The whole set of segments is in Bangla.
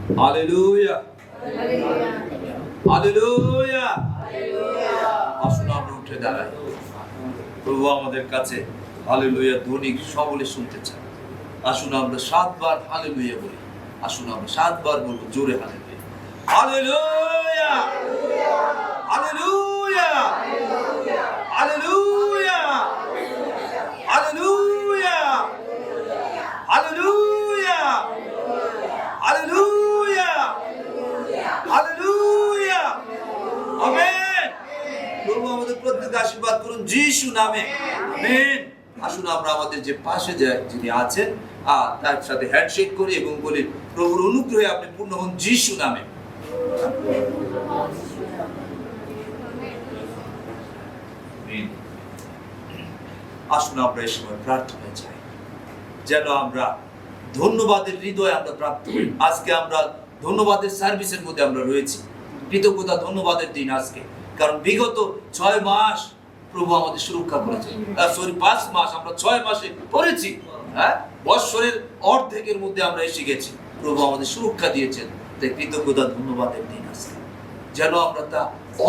Hallelujah, hallelujah. আসুন আমরা উঠে দাঁড়াই। প্রভু আমাদের কাছে হালেলুয়া ধ্বনি সকলে শুনতে চান। আসুন আমরা 7 বার হালেলুয়া বলি। আসুন আমরা 7 বার বলবো জোরে hallelujah, hallelujah, hallelujah, hallelujah, hallelujah, hallelujah, hallelujah, hallelujah. Amen. প্রভু আমাদের প্রত্যেককে আশীর্বাদ করুন যিশু নামে। আমেন। আসুন আমরা আমাদের যে পাশে যিনি আছেন তার সাথে হ্যান্ডশেক করি এবং বলি প্রভুর অনুগ্রহে আপনি পূর্ণ হন যিশু নামে। আসুন আমরা এই সময় প্রার্থনায় যাই যেন আমরা ধন্যবাদের হৃদয়ে আমরা প্রাপ্ত হই। আজকে আমরা ধন্যবাদের সার্ভিসের মধ্যে আমরা রয়েছি। কৃতজ্ঞতা ধন্যবাদের দিন আজকে, কারণ বিগত 6 মাস প্রভু আমাদের সুরক্ষা করেছেন। 5 মাস আমরা 6 মাসে পড়েছি। বৎসরের অর্ধেকের মধ্যে আমরা এসে গেছি। প্রভু আমাদের সুরক্ষা দিয়েছেন। তাই কৃতজ্ঞতা ধন্যবাদের দিন আজকে, যেন আমরা তা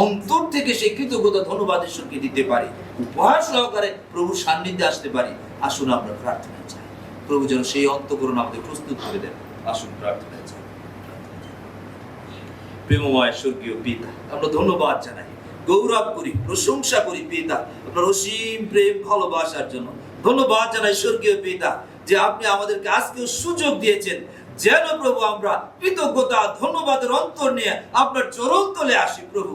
অন্তর থেকে সেই কৃতজ্ঞতা ধন্যবাদ ঈশ্বরকে দিতে পারি, উপহার সহকারে প্রভুর সান্নিধ্যে আসতে পারি। আসুন আমরা প্রার্থনায় যাই। প্রভু যেন সেই অন্তঃকরণ আমাদের প্রস্তুত করে দেন। আসুন প্রার্থনায় যাই। প্রেমময় স্বর্গীয় পিতা, আমরা ধন্যবাদ জানাই, গৌরব করি, প্রশংসা করি পিতা আপনার অসীম প্রেম ভালোবাসার জন্য। ধন্যবাদ জানাই স্বর্গীয় পিতা যে আপনি আমাদেরকে আজকেও সুযোগ দিয়েছেন যেন প্রভু আমরা কৃতজ্ঞতা ধন্যবাদের অন্তর নিয়ে আপনার চরণ তলে আসি। প্রভু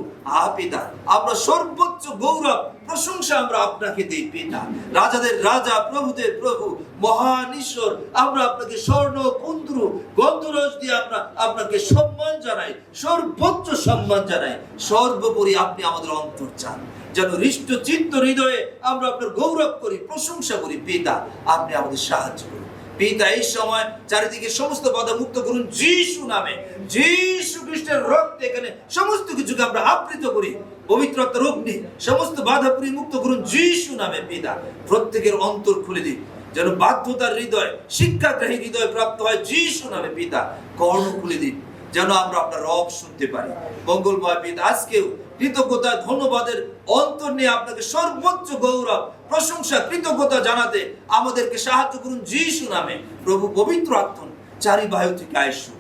পিতা, আমরা সর্বোচ্চ গৌরব প্রশংসা আমরা আপনাকে দিই পিতা। রাজাদের রাজা, প্রভুদের প্রভু, মহান ঈশ্বর, আমরা আপনাকে স্বর্ণ কুন্দরু গন্ধরস দিয়ে আমরা আপনাকে সম্মান জানাই, সর্বোচ্চ সম্মান জানাই। সর্বোপরি আপনি আমাদের অন্তর চান, যেন হৃষ্ট চিত্ত হৃদয়ে আমরা আপনার গৌরব করি, প্রশংসা করি পিতা। আপনি আমাদের সাহায্য করুন পিতা। এই সময় চারিদিকে সমস্ত বাধা মুক্ত করুন যিশু নামে। যিশু খ্রিস্টের রক্তে এখানে সমস্ত কিছুকে আমরা আবৃত করি। পবিত্রতার অগ্নি সমস্ত বাধা পুরি মুক্ত করুন যিশু নামে পিতা। প্রত্যেকের অন্তর খুলে দিন, যেন বাধ্যতার হৃদয়, শিক্ষাগ্রাহী হৃদয় প্রাপ্ত হয় যিশু নামে পিতা। কর্ণ খুলে দিন, যেন আমরা আপনার রব শুনতে পারি। মঙ্গলময় পিতা, আজকেও কৃতজ্ঞতা ধন্যবাদের অন্তর নিয়ে আপনাকে সর্বোচ্চ গৌরব প্রশংসা কৃতজ্ঞতা জানাতে আমাদেরকে সাহায্য করুন যিশু নামে। প্রভু পবিত্র আত্মা চারিবায়ু থেকে আইসুন,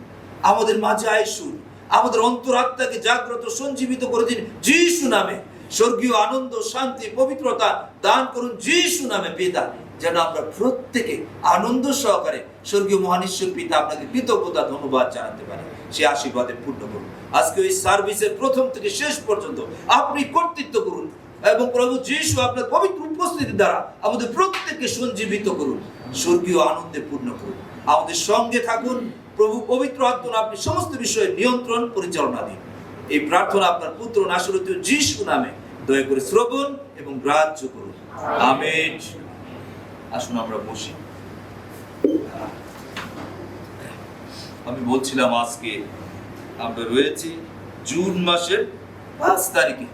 আমাদের মাঝে আইসুন, আমাদের অন্তরাত্মাকে জাগ্রত সঞ্জীবিত করে দিন যিশু নামে। স্বর্গীয় আনন্দ, শান্তি, পবিত্রতা দান করুন যিশু নামে পিতা, যেন আমরা প্রত্যেকে আনন্দ সহকারে স্বর্গীয় মহান ঈশ্বর পিতা আপনাকে কৃতজ্ঞতা ধন্যবাদ জানাতে পারি। সে আশীর্বাদে পূর্ণ করুন। আজকে ওই সার্ভিসের প্রথম থেকে শেষ পর্যন্ত আপনি কর্তৃত্ব করুন এবং প্রভু যিশু আপনার পবিত্র উপস্থিতি দ্বারা আমাদের প্রত্যেককে সঞ্জীবিত করুন, স্বর্গীয় আনন্দে পূর্ণ করুন। আমাদের সঙ্গে থাকুন প্রভু। পবিত্র আত্মা আপনি সমস্ত বিষয়ে নিয়ন্ত্রণ পরিচালনা দিন। এই প্রার্থনা আপনার পুত্র নাসরতীয় যিশু নামে দয়া করে শ্রবণ এবং গ্রাহ্য করুন। আমেন। আসুন আমরা বসি। আমি বলছিলাম আজকে আমরা রয়েছি জুন মাসের 5 তারিখে।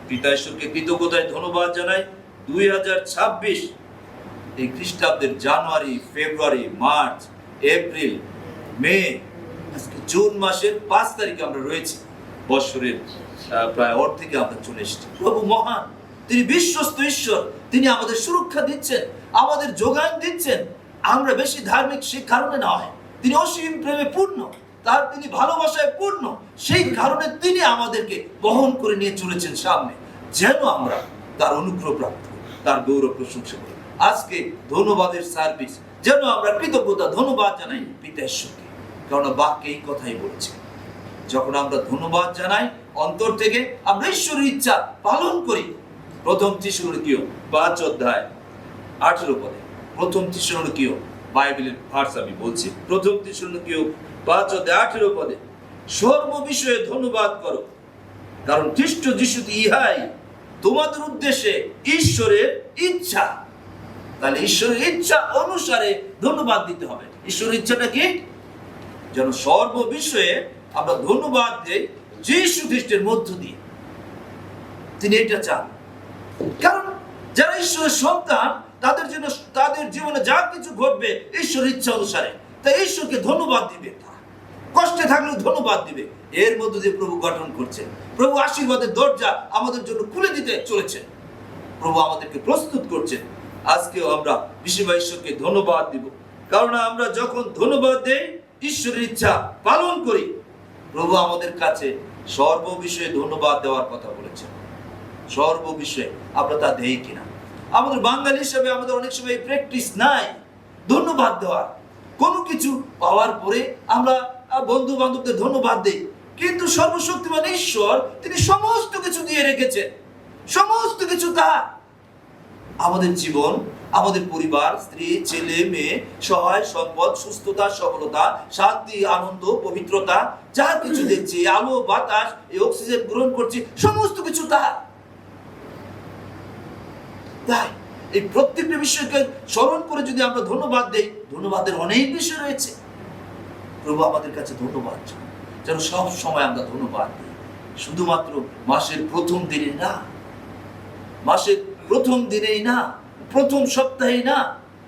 পিতা ঈশ্বরকে কৃতজ্ঞতায় ধন্যবাদ জানাই। 2026 এই খ্রিস্টাব্দের জানুয়ারি, ফেব্রুয়ারি, মার্চ, এপ্রিল, মে, আজকে জুন মাসের 5 তারিখে আমরা রয়েছি। বছরের প্রায় অর্ধেকে আমরা চলে এসেছি। প্রভু মহান, তিনি বিশ্বস্ত ঈশ্বর। তিনি আমাদের সুরক্ষা দিচ্ছেন, আমাদের যোগান দিচ্ছেন। আমরা বেশি ধার্মিক সে কারণে নয়, তিনি অসীম প্রেমে পূর্ণ, তার তিনি ভালোবাসায় পূর্ণ। সেই কারণে তিনি আমাদেরকে বহন করে নিয়ে চলেছেন সামনে, যেন আমরা তার অনুগ্রহ প্রাপ্ত, তার গৌরব প্রশংসা করি। আজকে ধন্যবাদের সার্ভিস, যেন আমরা কৃতজ্ঞতা ধন্যবাদ জানাই পিতা ঈশ্বরকে, কারণ বাক্যে এই কথাই বলেছে। যখন আমরা ধন্যবাদ জানাই অন্তর থেকে, আমরা ঈশ্বরের ইচ্ছা পালন করি। প্রথম থিসসলুনীকীয় 5 অধ্যায় 18 পদে, প্রথম থিসসলুনীকীয় বাইবেলের ভার্স আমি বলছি, প্রথম থিসসলুনীকীয় 5 অধ্যায় 18 পদে, সর্ব বিষয়ে ধন্যবাদ করো, কারণ খ্রিস্ট যিশুতে ইহাই তোমাদের উদ্দেশ্যে ঈশ্বরের ইচ্ছা। তাহলে ঈশ্বরের ইচ্ছা অনুসারে ধন্যবাদ দিতে হবে। ঈশ্বরের ইচ্ছাটা কি? যেন সর্ব বিষয়ে আমরা ধন্যবাদ দেই যিশু খ্রিস্টের মধ্য দিয়ে। তিনি এটা চান, কারণ যারা ঈশ্বরের সন্তান তাদের জন্য তাদের জীবনে যা কিছু ঘটবে ঈশ্বরের ইচ্ছা অনুসারে। তাই ঈশ্বরকে ধন্যবাদ দিবে তারা। কষ্টে থাকলেও ধন্যবাদ দিবে। এর মধ্য দিয়ে প্রভু গঠন করছেন। প্রভু আশীর্বাদের দরজা আমাদের জন্য খুলে দিতে চলেছেন। প্রভু আমাদেরকে প্রস্তুত করছেন। আজকেও আমরা বিশেষ ঈশ্বরকে ধন্যবাদ দিব, কারণ আমরা যখন ধন্যবাদ দেই, ঈশ্বরের ইচ্ছা পালন করি, প্রভু আমাদের কাছে সর্ববিষয়ে ধন্যবাদ দেওয়ার কথা বলেছেন। সর্ববিষয়ে আমরা তা দেই কিনা? আমাদের বাঙালি হিসেবে আমাদের অনেক সময় প্র্যাকটিস নাই ধন্যবাদ দেওয়ার। কোনো কিছু পাওয়ার পরে আমরা বন্ধু বান্ধবদের ধন্যবাদ দেই, কিন্তু সর্বশক্তিমান ঈশ্বর তিনি সমস্ত কিছু দিয়ে রেখেছেন। সমস্ত কিছু তার। আমাদের জীবন, আমাদের পরিবার, স্ত্রী, ছেলে, মেয়ে, সহায় সম্পদ, সুস্থতা, সফলতা, শান্তি, আনন্দ, পবিত্রতা, যা কিছু দেখছি, আলো, বাতাস, এই অক্সিজেন গ্রহণ করছি, সমস্ত কিছু তার। তাই এই প্রত্যেকটা বিষয়কে স্মরণ করে যদি আমরা ধন্যবাদ দেই, ধন্যবাদের অনেক বিষয় রয়েছে। প্রভু আমাদের কাছে ধন্যবাদ যেন সব সময় আমরা ধন্যবাদ দিই। শুধুমাত্র মাসের প্রথম দিনে না, মাসের প্রথম দিনেই না, প্রথম সপ্তাহে না,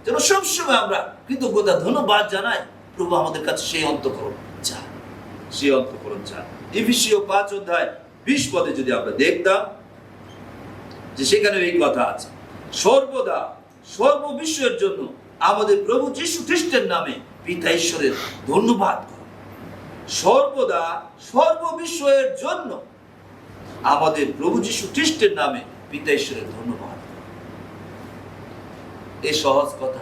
যেন সবসময় আমরা কৃতজ্ঞতা ধন্যবাদ জানাই। প্রভু আমাদের কাছে সেই অন্তঃকরণ চান, সেই অন্তঃকরণ চান। এফেসীয় 5:20 যদি আমরা দেখতাম, যে সেখানে এই কথা আছে, সর্বদা সর্ববিষয়ের জন্য আমাদের প্রভু যীশু খ্রিস্টের নামে পিতা ঈশ্বরের ধন্যবাদ করো। সর্বদা সর্ববিষয়ের জন্য আমাদের প্রভু যীশু খ্রিস্টের নামে পিতা ঈশ্বরের ধন্যবাদ। এই সহজ কথা।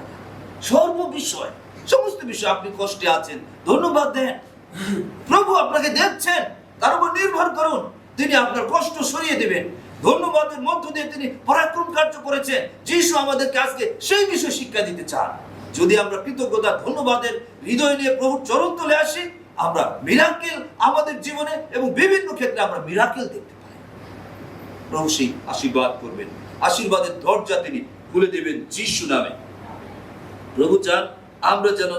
সর্ববিষয়, সমস্ত বিষয়, আপনি কষ্টে আছেন, ধন্যবাদ দেন। প্রভু আপনাকে দেখছেন, তার উপর নির্ভর করুন, তিনি আপনার কষ্ট সরিয়ে দেবেন। ধন্যবাদের মধ্য দিয়ে তিনি পরাক্রম কার্য করেছেন। যিশু আমাদেরকে আজকে সেই বিষয় শিক্ষা দিতে চান। যদি আমরা কৃতজ্ঞতা ধন্যবাদের হৃদয় নিয়ে প্রভুর চরণ তলে আসি, আমরা মিরাকেল আমাদের জীবনে এবং বিভিন্ন ক্ষেত্রে আমরা মিরাকেল দেখতে পাই। প্রভু সেই আশীর্বাদ করবেন, আশীর্বাদের দরজা তিনি খুলে দেবেন যিশু নামে। প্রভু চান আমরা যেন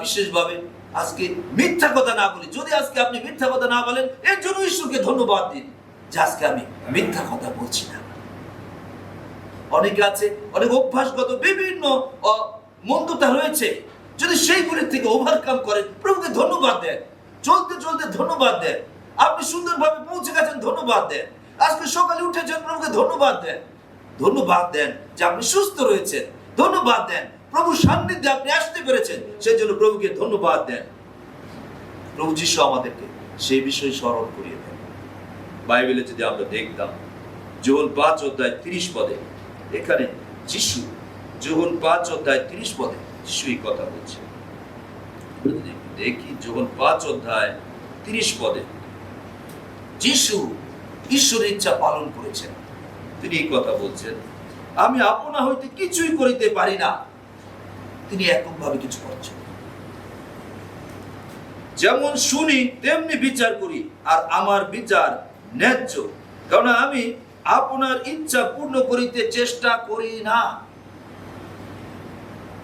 বিশেষভাবে আজকে মিথ্যা কথা না বলি। যদি আজকে আপনি মিথ্যা কথা না বলেন, এর জন্য ঈশ্বরকে ধন্যবাদ দিন যে আজকে আমি মিথ্যা কথা বলছি না। অনেকে আছে, অনেক অভ্যাসগত বিভিন্ন মন্দতা রয়েছে, যদি সেইগুলির থেকে ওভারকাম করেন, প্রভুকে ধন্যবাদ দেন। চলতে চলতে ধন্যবাদ দেন। আপনি সুন্দরভাবে পৌঁছে গেছেন, ধন্যবাদ দেন। আজকে সকালে উঠেছেন, প্রভুকে ধন্যবাদ দেন। ধন্যবাদ দেন যে আপনি সুস্থ রয়েছেন। ধন্যবাদ দেন প্রভু সান্নিধ্যে আপনি আসতে পেরেছেন, সেই জন্য প্রভুকে ধন্যবাদ দেন। প্রভু যীশু আমাদেরকে সেই বিষয়ে স্মরণ করিয়ে দেন। বাইবেলে যদি আমরা দেখতাম, যোহন 5:30, এখানে যিশু, যোহন 5:30 যিশু এই কথা বলছে। দেখি যোহন 5:30 যিশু ঈশ্বরের ইচ্ছা পালন করেছেন। তিনি এই কথা বলছেন, আমি আপনা হইতে কিছুই করিতে পারি না। তিনি এককভাবে কিছু করছেন। যেমন শুনি তেমনি বিচার করি, আর আমার বিচার ন্যায্য, কারণ আমি আপনার ইচ্ছা পূর্ণ করিতে চেষ্টা করি না,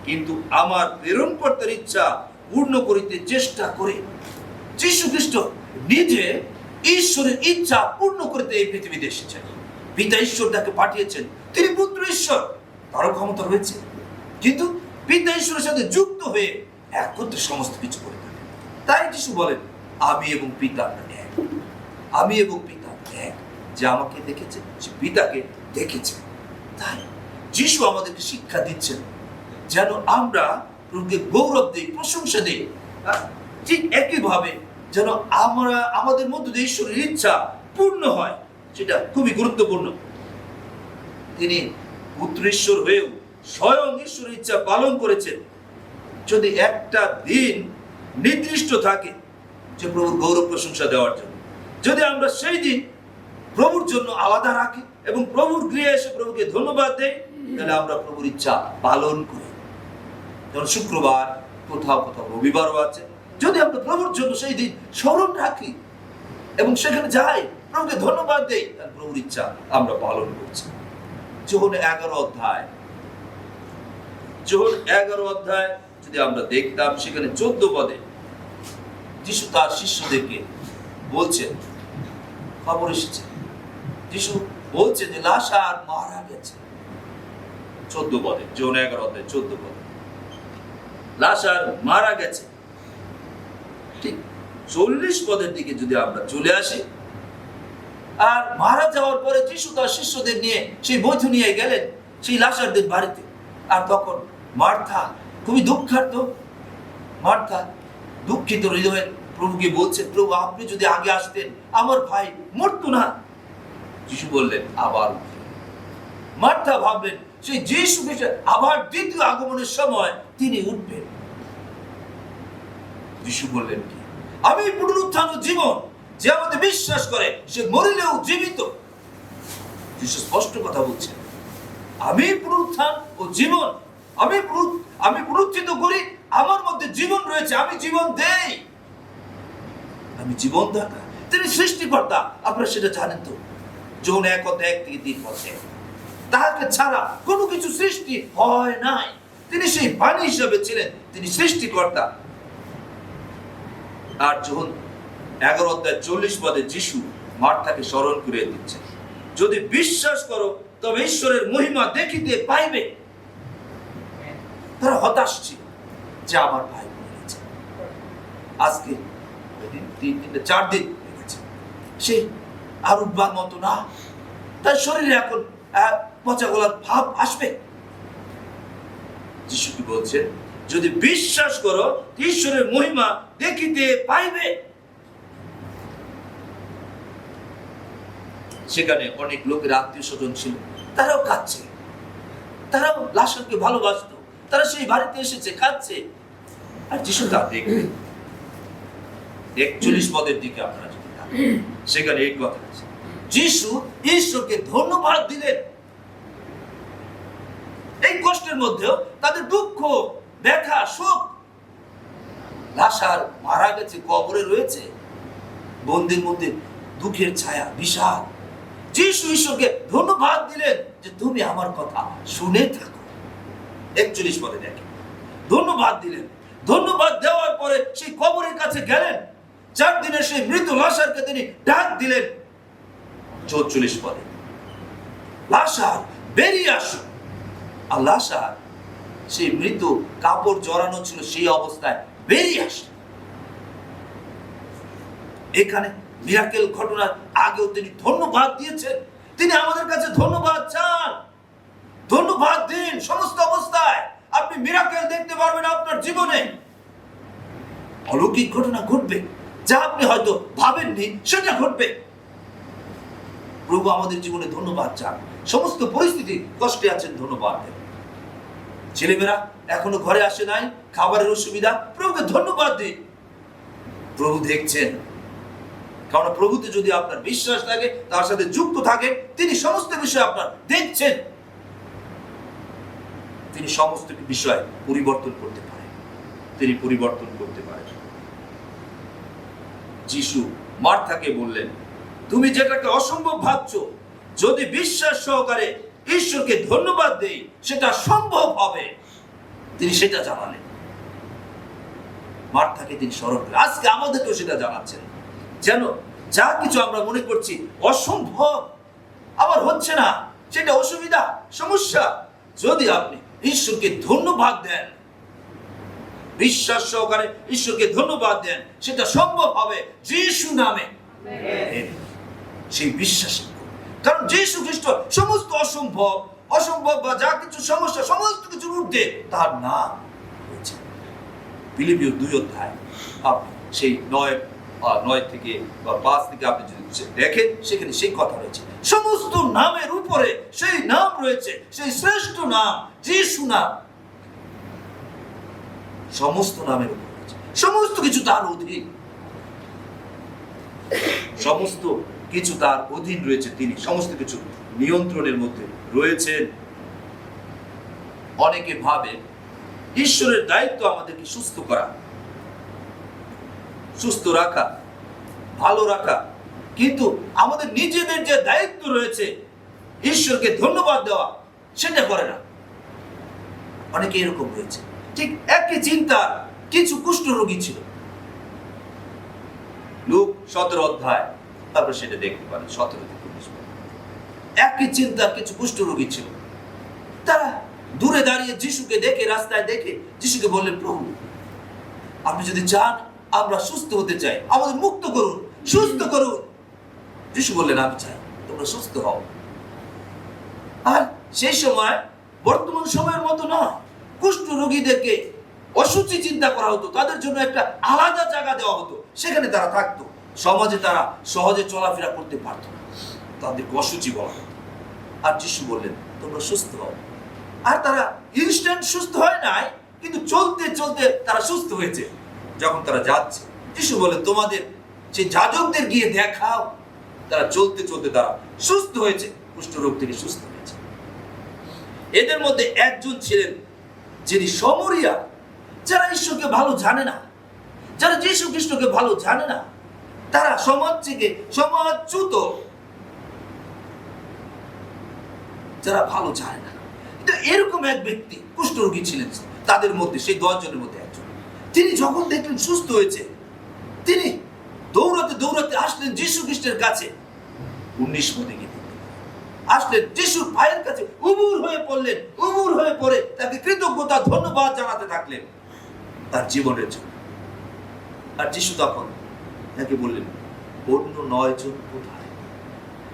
কিন্তু আমার প্রেরণকর্তার ইচ্ছা পূর্ণ করিতে চেষ্টা করি। যীশু খ্রিস্ট নিজে ঈশ্বরের ইচ্ছা পূর্ণ করতে এই পৃথিবীতে এসেছেন। পিতা ঈশ্বর তাকে পাঠিয়েছেন, তিনি পুত্র ঈশ্বর, তারও ক্ষমতা রয়েছে, কিন্তু পিতা ঈশ্বরের সাথে যুক্ত হয়ে একত্রে সমস্ত কিছু করে থাকেন। তাই যিশু বলেন, আমি এবং পিতা এক। আমি এবং পিতা এক। যে আমাকে দেখেছে সে পিতাকে দেখেছে। তাই যিশু আমাদেরকে শিক্ষা দিচ্ছেন যেন আমরা প্রভুকে গৌরব দিই, প্রশংসা দিই। ঠিক একইভাবে যেন আমরা আমাদের মধ্যে যে ঈশ্বরের ইচ্ছা পূর্ণ হয়, সেটা খুবই গুরুত্বপূর্ণ। তিনি পুত্র ঈশ্বর হয়েও স্বয়ং ঈশ্বরের ইচ্ছা পালন করেছেন। যদি একটা দিন নির্দিষ্ট থাকে যে প্রভুর গৌরব প্রশংসা দেওয়ার জন্য, যদি আমরা সেই দিন প্রভুর জন্য আলাদা রাখি এবং প্রভুর গৃহে এসে প্রভুকে ধন্যবাদ দেই, তাহলে আমরা প্রভুর ইচ্ছা পালন করি। যেমন শুক্রবার, কোথাও কোথাও রবিবারও আছে, যদি আমরা প্রভুর জন্য সেই দিন স্মরণ রাখি এবং সেখানে যাই, প্রভুকে ধন্যবাদ দেই, তাহলে প্রভুর ইচ্ছা আমরা পালন করছি। যোহন 11 যদি আমরা দেখতাম, সেখানে 14 যিশু তার শিষ্যদেরকে বলছেন, খবর এসেছে, যিশু বলছে যে লাজার মারা গেছে। 14 যোহন 11:14 লাজার মারা গেছে। ঠিক 40 পদের দিকে যদি আমরা চলে আসি, আর মারা যাওয়ার পরে যিশু তার শিষ্যদের নিয়ে সেই বৈঠনিয়ায় গেলেন, সেই লাজারদের বাড়িতে। আর তখন মার্থা খুবই দুঃখার্ত, মার্থা দুঃখিত হৃদয়ে প্রভুকে বলছেন, প্রভু আপনি যদি আগে আসতেন আমার ভাই মরতো না। যিশু বললেন আবার। মার্থা ভাবলেন সেই যিশু আবার দ্বিতীয় আগমনের সময় তিনি উঠবেন। যিশু বললেন কি, আমি পুনরুত্থান ও জীবন, যে আমাদের বিশ্বাস করে সে মরিলেও জীবিত। যিশু স্পষ্ট কথা বলছেন, আমি পুনরুত্থান ও জীবন, আমি পুনরুত্থিত করি, আমার মধ্যে জীবন রয়েছে, আমি জীবন দেই, আমি জীবনদাতা। তিনি সৃষ্টিকর্তা, আপনারা সেটা জানেন তো। যোহন 1:1-3 তাহাকে ছাড়া কোনো কিছু সৃষ্টি হয় নাই। তিনি সেই বাণী হিসাবে ছিলেন, তিনি সৃষ্টিকর্তা। আর যোহন 11:40 যিশু মার্থাকে স্মরণ করিয়ে দিচ্ছেন, যদি বিশ্বাস করো তবে ঈশ্বরের মহিমা দেখিতে পাইবে। তারা হতাশ ছিল যে আমার ভাই মরে গেছে, আজকে 4 দিন হয়ে গেছে, সে আর উঠবার মতো না, তার শরীরে এখন পচা গলার ভাব আসবে। যিশু কি বলছেন, যদি বিশ্বাস করো ঈশ্বরের মহিমা দেখিতে পাইবে। সেখানে অনেক লোকের আত্মীয় স্বজন ছিল, তারাও খাচ্ছে, তারাও লাশারকে ভালোবাসত, তারা সেই বাড়িতে এসেছে, খাচ্ছে। আর যিশু তা দেখবে। 41 পদের দিকে আপনারা যদি দেখেন, সেখানে এই কথা আছে, যিশু ঈশ্বরকে ধন্যবাদ দিলেন। এই কষ্টের মধ্যেও তাদের দুঃখ, ব্যথা, শোক, লাশার মারা গেছে, কবরে রয়েছে, বন্দির মধ্যে দুঃখের ছায়া, বিষাদ। যিশু ঈশ্বরকে ধন্যবাদ দিলেন যে তুমি আমার কথা শুনে থাকো। 41 পদে দেখেন, ধন্যবাদ দিলেন। ধন্যবাদ দেওয়ার পরে সেই কবরের কাছে গেলেন, 4 দিনের সেই মৃত লাশারকে তিনি ডাক দিলেন। 44 পদে, লাশার বেরিয়ে আসো। আর লাশার সেই মৃত কাপড় জড়ানো ছিল, সেই অবস্থায় বেরিয়ে আসে। এখানে মিরাকেল ঘটনার আগেও তিনি ধন্যবাদ দিয়েছেন। তিনি আমাদের কাছে ধন্যবাদ চান। ধন্যবাদ দিন সমস্ত অবস্থায়। আপনি মিরাকেল দেখতে পারবেন আপনার জীবনে। অলৌকিক ঘটনা ঘটবে, যা আপনি হয়তো ভাবেননি সেটা ঘটবে। প্রভু আমাদের জীবনে ধন্যবাদ চান। সমস্ত পরিস্থিতি, কষ্টে আছেন, ধন্যবাদ দেন। ছেলেমেয়েরা এখনো ঘরে আসে নাই, খাবারের অসুবিধা, প্রভুকে ধন্যবাদ দিন। প্রভু দেখছেন, কারণ প্রভুতে যদি আপনার বিশ্বাস থাকে, তার সাথে যুক্ত থাকে, তিনি সমস্ত বিষয় আপনার দেখছেন। তিনি সমস্ত বিষয় পরিবর্তন করতে পারেন, তিনি পরিবর্তন করতে পারেন। যিশু মার্থাকে বললেন, তুমি যেটাকে অসম্ভব ভাবছো, যদি বিশ্বাস সহকারে ঈশ্বরকে ধন্যবাদ দেই, সেটা সম্ভব হবে। তিনি সেটা জানালেন। মার্থাকে তিনি স্মরণ করেন। আজকে আমাদেরকেও সেটা জানাচ্ছেন, যেন যা কিছু আমরা মনে করছি অসম্ভব, আবার হচ্ছে না, সেটা অসুবিধা, সমস্যা, যদি আপনি ঈশ্বরকে ধন্যবাদ দেন, বিশ্বাস সহকারে ঈশ্বরকে ধন্যবাদ দেন, সেটা সম্ভব হবে যিশু নামে। সেই বিশ্বাস, কারণ যিশু খ্রিস্ট সমস্ত অসম্ভব বা যা কিছু সমস্যা, সমস্ত কিছুর ঊর্ধ্বে তার নাম রয়েছে। ফিলিপিও 2 আপনি সেই 9 থেকে বা 5 থেকে আপনি যদি দেখেন, সেখানে সেই কথা রয়েছে। সমস্ত নামের উপরে সেই নাম রয়েছে, সেই শ্রেষ্ঠ নাম যিশু নাম। সমস্ত নামের উপরে রয়েছে, সমস্ত কিছু তার অধীন, সমস্ত কিছু তার অধীন রয়েছে। তিনি সমস্ত কিছু নিয়ন্ত্রণের মধ্যে রয়েছেন। অনেকে ভাবে ঈশ্বরের দায়িত্ব আমাদেরকে সুস্থ করা, সুস্থ রাখা, ভালো রাখা, কিন্তু আমাদের নিজেদের যে দায়িত্ব রয়েছে ঈশ্বরকে ধন্যবাদ দেওয়া, সেটা করে না। অনেকে এরকম রয়েছে। ঠিক একই চিন্তা কিছু কুষ্ঠরোগী ছিল। লূক 17 তারপর সেটা দেখতে পারেন 17 থেকে 19। একই চিন্তার কিছু কুষ্ঠরোগী ছিল। তারা দূরে দাঁড়িয়ে যিশুকে দেখে, রাস্তায় দেখে যিশুকে বললেন, প্রভু আপনি যদি চান আমরা সুস্থ হতে চাই, আমাদের মুক্ত করুন, সুস্থ করুন। যিশু বললেন, আমি চাই তোমরা সুস্থ হও। আর সেই সময় বর্তমান সময়ের মতো নয়, কুষ্ঠ রোগীদেরকে অসুচি চিন্তা করা হতো, তাদের জন্য একটা আলাদা জায়গা দেওয়া হতো, সেখানে তারা থাকতো। সমাজে তারা সহজে চলাফেরা করতে পারতো না, তাদেরকে অসুচি বলা হতো। আর যিশু বললেন, তোমরা সুস্থ হও। আর তারা ইনস্ট্যান্ট সুস্থ হয় নাই, কিন্তু চলতে চলতে তারা সুস্থ হয়েছে। যখন তারা যাচ্ছে, যিশু বলেন, তোমাদের সেই যাজকদের গিয়ে দেখাও। তারা চলতে চলতে তারা সুস্থ হয়েছে, কুষ্ঠরোগ থেকে সুস্থ হয়েছে। এদের মধ্যে একজন ছিলেন যিনি সমরিয়া, যারা ঈশ্বরকে ভালো জানে না, যারা যীশু খ্রিস্টকে ভালো জানে না, তারা সমাজ থেকে সমাজচ্যুত, যারা ভালো জানে না। কিন্তু এরকম এক ব্যক্তি কুষ্ঠরোগী ছিলেন তাদের মধ্যে, সেই 10 জনের মধ্যে একজন। তিনি যখন দেখলেন সুস্থ হয়েছে, তিনি দৌড়াতে দৌড়াতে আসলেন যীশু খ্রিস্টের কাছে। 19 পদে গিয়ে আসলেন যিশুর পায়ের কাছে, উবুর হয়ে পড়লেন। উবুর হয়ে পড়ে তাকে কৃতজ্ঞতা ধন্যবাদ জানাতে থাকলেন তার জীবনের জন্য। আর যিশু তখন তাকে বললেন, অন্য 9 জন কোথায়?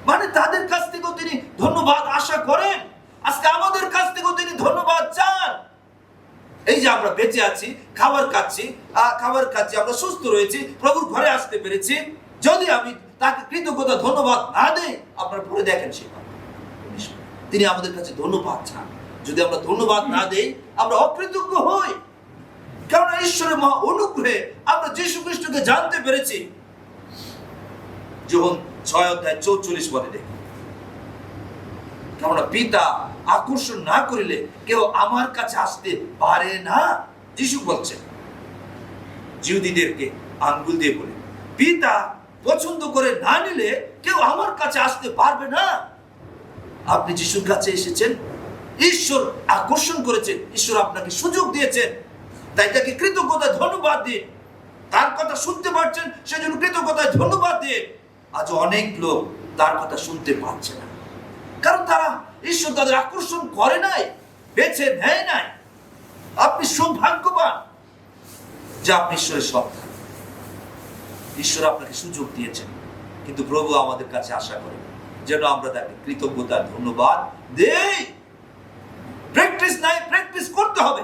মানে তাদের কাছ থেকেও তিনি ধন্যবাদ আশা করেন। আজকে আমাদের কাছ থেকেও তিনি ধন্যবাদ চান। এই যে আমরা বেঁচে আছি, খাবার খাচ্ছি, আমরা সুস্থ রয়েছি, প্রভুর ঘরে আসতে পেরেছি, যদি আমি তাকে কৃতজ্ঞতা ধন্যবাদ না দেই, আপনারা পড়ে দেখেন সেটা তিনি আমাদের কাছে ধন্যবাদ চান। যদি আমরা ধন্যবাদ না দেই, আমরা অকৃতজ্ঞ হই। কারণ ঈশ্বরের মহা অনুগ্রহে আমরা যীশু খ্রিস্টকে জানতে পেরেছি। যোহন 6:44 পদে দেখি, কেননা পিতা আকর্ষণ না করিলে কেউ আমার কাছে আসতে পারে না। যিশু বলছেন জিহুদীদেরকে আঙ্গুল দিয়ে বলে, পিতা পছন্দ করে না নিলে কেউ আমার কাছে আসতে পারবে না। আপনি যিশুর কাছে এসেছেন, ঈশ্বর আকর্ষণ করেছেন, ঈশ্বর আপনাকে সুযোগ দিয়েছেন, তাই তাকে কৃতজ্ঞতায় ধন্যবাদ দিন। তার কথা শুনতে পাচ্ছেন, সেজন্য কৃতজ্ঞতায় ধন্যবাদ দিন। আজ অনেক লোক তার কথা শুনতে পাচ্ছে না, কারণ তারা ঈশ্বর তাদের আকর্ষণ করে নাই, বেছে নেয় নাই। আপনি সৌভাগ্যবান যে আপনি ঈশ্বরের সন্তান। ঈশ্বর আপনাকে সুযোগ দিয়েছেন, কিন্তু প্রভু আমাদের কাছে আশা করে যেন আমরা তাকে কৃতজ্ঞতা ধন্যবাদ দেই। প্র্যাকটিস নাই, প্র্যাকটিস করতে হবে।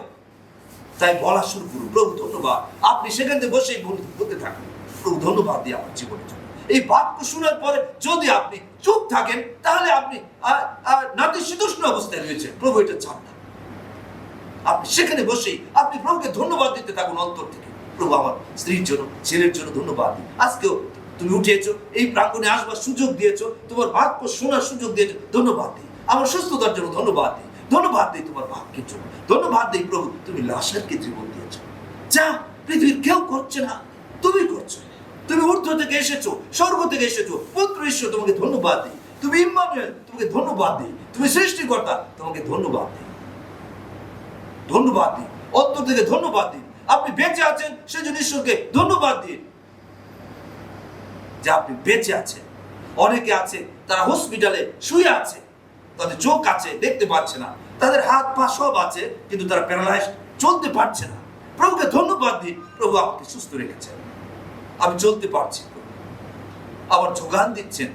তাই বলা শুরু করুন, প্রভু ধন্যবাদ। আপনি সেখানে বসেই বলতে থাকুন, প্রভু ধন্যবাদ দিয়ে আমার জীবনের জন্য। এই বাক্য শোনার পরে যদি আপনি চুপ থাকেন, তাহলে আপনি নাতিশীতোষ্ণ অবস্থায় রয়েছেন, প্রভু এটা চান না। আপনি সেখানে বসেই আপনি প্রভুকে ধন্যবাদ দিতে থাকুন অন্তর থেকে। প্রভু আমার স্ত্রীর জন্য, ছেলের জন্য ধন্যবাদ দিই। আজকেও তুমি উঠেছো, এই প্রাঙ্গণে আসবার সুযোগ দিয়েছো, তোমার বাক্য শোনার সুযোগ দিয়েছো, ধন্যবাদ দিই। আমার সুস্থতার জন্য ধন্যবাদ দিই, ধন্যবাদ দিই তোমার বাক্যের জন্য, ধন্যবাদ দিই প্রভু তুমি লাশারকে জীবন দিয়েছো, যা পৃথিবীর কেউ করছে না, তুমি করছো। তুমি ঊর্ধ্ব থেকে এসেছো, স্বর্গ থেকে এসেছো, পুত্র ঈশ্বর, তোমাকে ধন্যবাদ দিই। তুমি ইম্মানুয়েল, তোমাকে ধন্যবাদ দিই। তুমি সৃষ্টিকর্তা, তোমাকে ধন্যবাদ দিই, ধন্যবাদ দিই, অন্তর থেকে ধন্যবাদ দিই। আপনি বেঁচে আছেন, সেজন্য ঈশ্বরকে ধন্যবাদ দিন যে আপনি বেঁচে আছেন। অনেকে আছে তারা হসপিটালে শুয়ে আছে, তাদের চোখ আছে, দেখতে পাচ্ছে না, তাদের হাত পা সব আছে, কিন্তু তারা প্যারালাইজ, চলতে পারছে না। প্রভুকে ধন্যবাদ দিন, প্রভু আমাকে সুস্থ রেখেছেন, আমি চলতে পারছি, আমার যোগান দিচ্ছেন।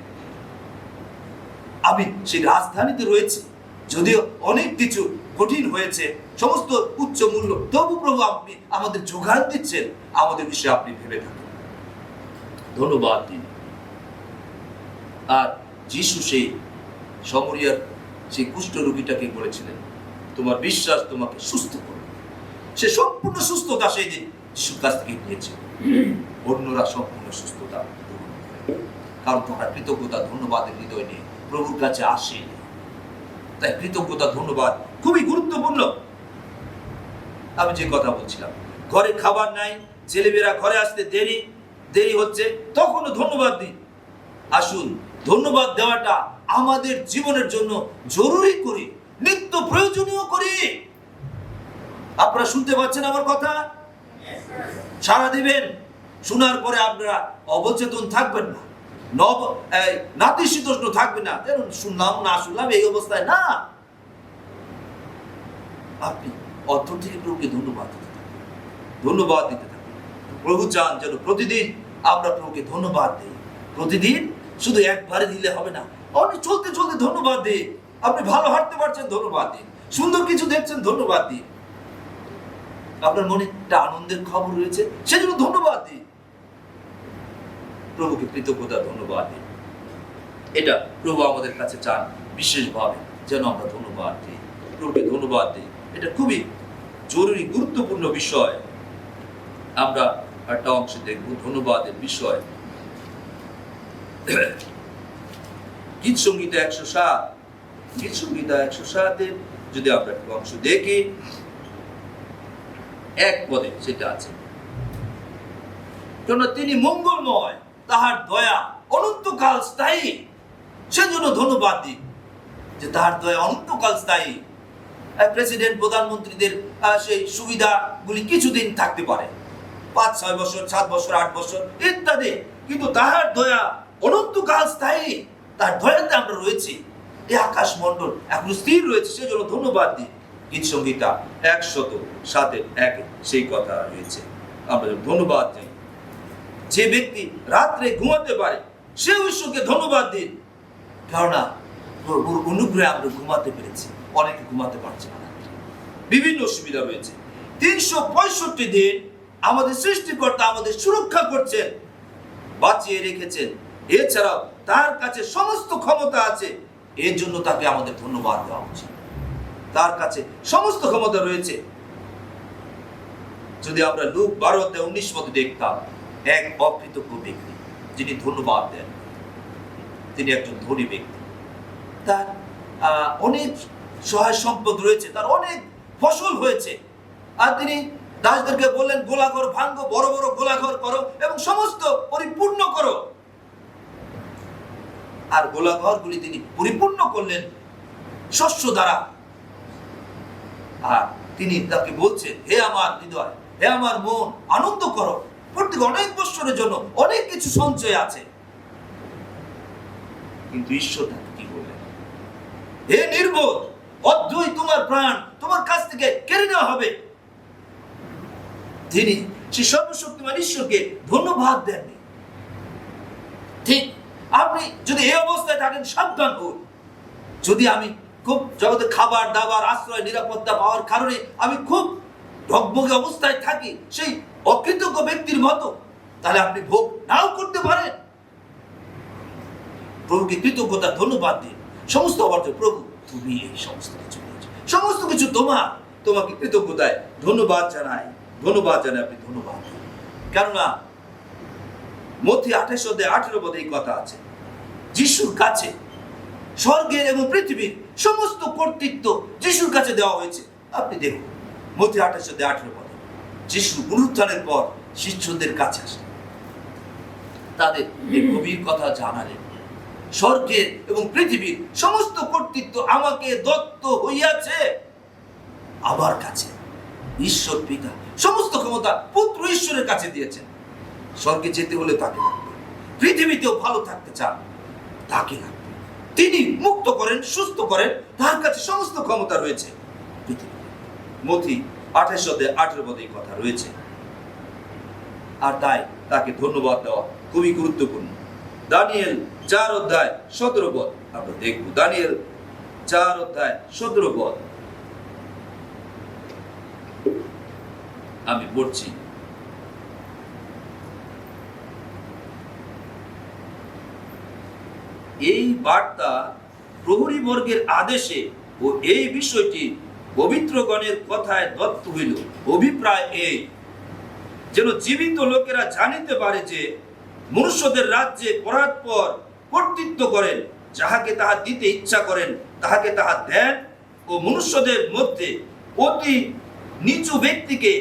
আমি সেই রাজধানীতে রয়েছি, যদিও অনেক কিছু কঠিন হয়েছে, সমস্ত উচ্চ মূল্য, তবু প্রভু আপনি আমাদের যোগান দিচ্ছেন, আমাদের বিষয়ে আপনি ভেবে থাকেন, ধন্যবাদ দিন। আর যিশু সেই সমরিয়ার সেই কুষ্ঠ রোগীটাকে বলেছিলেন, তোমার বিশ্বাস তোমাকে সুস্থ করবে। সে সম্পূর্ণ সুস্থতা সেই দিন যিশুর কাছ থেকে নিয়েছে। অন্যরা সম্পূর্ণ সুস্থতা, কারণ তোমরা কৃতজ্ঞতা ধন্যবাদের হৃদয় নিয়ে প্রভুর কাছে আসে। তাই কৃতজ্ঞতা ধন্যবাদ খুবই গুরুত্বপূর্ণ। আমি যে কথা বলছিলাম, ঘরে খাবার নাই, ছেলেমেয়েরা ঘরে আসতে দেরি হচ্ছে, তখনও ধন্যবাদ দিন। আসুন ধন্যবাদ দেওয়াটা আমাদের জীবনের জন্য জরুরি করি, নিত্য প্রয়োজনীয় করি। আপনারা শুনতে পাচ্ছেন আমার কথা? সাড়া দিবেন। শোনার পরে আপনারা অবচেতন থাকবেন না, নাতিশীতোষ্ণ থাকবেন না, যেন শুনলাম না শুনলাম এই অবস্থায় না। আপনি অন্তর থেকে প্রভুকে ধন্যবাদ দিতে থাকুন, ধন্যবাদ দিতে থাকুন। প্রভু চান যেন প্রতিদিন আমরা প্রভুকে ধন্যবাদ দিই। প্রতিদিন শুধু একবারে দিলে হবে না, আপনি চলতে চলতে ধন্যবাদ দিন। আপনি ভালো হাঁটতে পারছেন, ধন্যবাদ দিন। সুন্দর কিছু দেখছেন, ধন্যবাদ দিন। আপনার মনে একটা আনন্দের খবর রয়েছে, সেজন্য ধন্যবাদ দিন। প্রভুকে কৃতজ্ঞতা ধন্যবাদ দিন। এটা প্রভু আমাদের কাছে চান বিশেষভাবে, যেন আমরা ধন্যবাদ দিই, প্রভুকে ধন্যবাদ দিই। এটা খুবই জরুরি গুরুত্বপূর্ণ বিষয়। আমরা একটা অংশে দেখব ধন্যবাদের বিষয়। গীত সংহিতা 107, গীত সংহিতা 107 যদি আমরা একটা অংশ দেখি, 1 পদে সেটা আছে, কেননা তিনি মঙ্গলময়, তাহার দয়া অনন্তকাল স্থায়ী। সেজন্য ধন্যবাদ দিন যে তাহার দয়া অনন্তকাল স্থায়ী। প্রেসিডেন্ট প্রধানমন্ত্রীদের সেই সুবিধাগুলি কিছুদিন থাকতে পারে, 5-6 বছর, 7 বছর, 8 বছর ইত্যাদি, কিন্তু তাহার দয়া অনন্তকাল স্থায়ী। তার দয়াতে আমরা রয়েছি, এই আকাশ মণ্ডল এখন স্থির রয়েছে, সেজন্য ধন্যবাদ দিই। গীত সংহিতা 107:1 সেই কথা রয়েছে। আমরা ধন্যবাদ দিই। যে ব্যক্তি রাত্রে ঘুমাতে পারে, সে ঈশ্বরকে ধন্যবাদ দিন, কেননা প্রভুর অনুগ্রহে আমরা ঘুমাতে পেরেছি। অনেকে ঘুমাতে পারছে না, বিভিন্ন অসুবিধা রয়েছে। 365 দিন আমাদের সৃষ্টিকর্তা আমাদের সুরক্ষা করছেন, বাঁচিয়ে রেখেছেন। এছাড়াও তার কাছে সমস্ত ক্ষমতা আছে, এর জন্য তাকে আমাদের ধন্যবাদ দেওয়া উচিত। তার কাছে সমস্ত ক্ষমতা রয়েছে। যদি আমরা লুক 12:19 মধ্যে দেখতাম, এক অকৃতজ্ঞ ব্যক্তি যিনি ধন্যবাদ দেন, তিনি একজন ধনী ব্যক্তি। তার অনেক সহায় সম্পদ রয়েছে, তার অনেক ফসল হয়েছে, আর তিনি দাসদেরকে বললেন, গোলাঘর ভাঙ্গো, বড় বড় গোলাঘর করো এবং সমস্ত পরিপূর্ণ করো। আর গোলাঘরগুলি তিনি পরিপূর্ণ করলেন শস্য দ্বারা। আর তিনি তাকে বলছেন, হে আমার হৃদয়, হে আমার মন, আনন্দ করো, প্রত্যেক অনেক বছরের জন্য অনেক কিছু সঞ্চয় আছে। কিন্তু ঈশ্বর তাকে কি বললেন? হে নির্বোধ, অদ্বৈ তোমার প্রাণ তোমার কাছ থেকে কেড়ে নেওয়া হবে। তিনি সেই সর্বশক্তিমান ঈশ্বরকে ধন্যবাদ দেননি। ঠিক আপনি যদি এই অবস্থায় থাকেন, সাবধান হন। যদি আমি খুব জগতে খাবার দাবার, আশ্রয়, নিরাপত্তা পাওয়ার কারণে আমি খুব ঢকবগে অবস্থায় থাকি, সেই অকৃতজ্ঞ ব্যক্তির মতো, তাহলে আপনি ভোগ নাও করতে পারেন। প্রভুকে কৃতজ্ঞতা ধন্যবাদ দিন। সমস্ত অর্থ, প্রভু তুমি এই সমস্ত কিছু দিয়েছ, সমস্ত কিছু তোমার, তোমাকে কৃতজ্ঞতায় ধন্যবাদ জানাই, ধন্যবাদ জানাই। আপনি ধন্যবাদ দিন, কেননা মথি 28:18 এই কথা আছে, যিশুর কাছে স্বর্গের এবং পৃথিবীর সমস্ত কর্তৃত্ব যিশুর কাছে দেওয়া হয়েছে। আপনি দেখুন মথি 28:18 যিশু পুনরুত্থানের পর শিষ্যদের কাছে আসেন, তাদের এই গভীর কথা জানালেন, স্বর্গের এবং পৃথিবীর সমস্ত কর্তৃত্ব আমাকে দত্ত হইয়াছে। আমার কাছে ঈশ্বর পিতা সমস্ত ক্ষমতা পুত্র ঈশ্বরের কাছে দিয়েছেন। স্বর্গে যেতে হলে তাকে লাগবে, পৃথিবীতেও ভালো থাকতে চান তাকে লাগবে। তিনি মুক্ত করেন, সুস্থ করেন, তার কাছে সমস্ত ক্ষমতা রয়েছে পৃথিবীতে। মথি 28:18 এই কথা রয়েছে। আর তাই তাকে ধন্যবাদ দেওয়া খুবই গুরুত্বপূর্ণ। দানিয়েল 4:17 আমরা দেখব। দানিয়েল 4:17 আমি পড়ছি। এই বার্তা প্রহরী বর্গের আদেশে ও এই বিষয়টি পবিত্রগণের কথায় দত্ত হইল। অভিপ্রায় এই, যেন জীবিত লোকেরা জানিতে পারে যে মনুষ্যদের রাজ্যে পরাৎপর কর্তৃত্ব করেন, যাহাকে তাহা দিতে ইচ্ছা করেন তাহাকে তাহা দেন, ও মনুষ্যদের মধ্যে অতি নিচু ব্যক্তিকে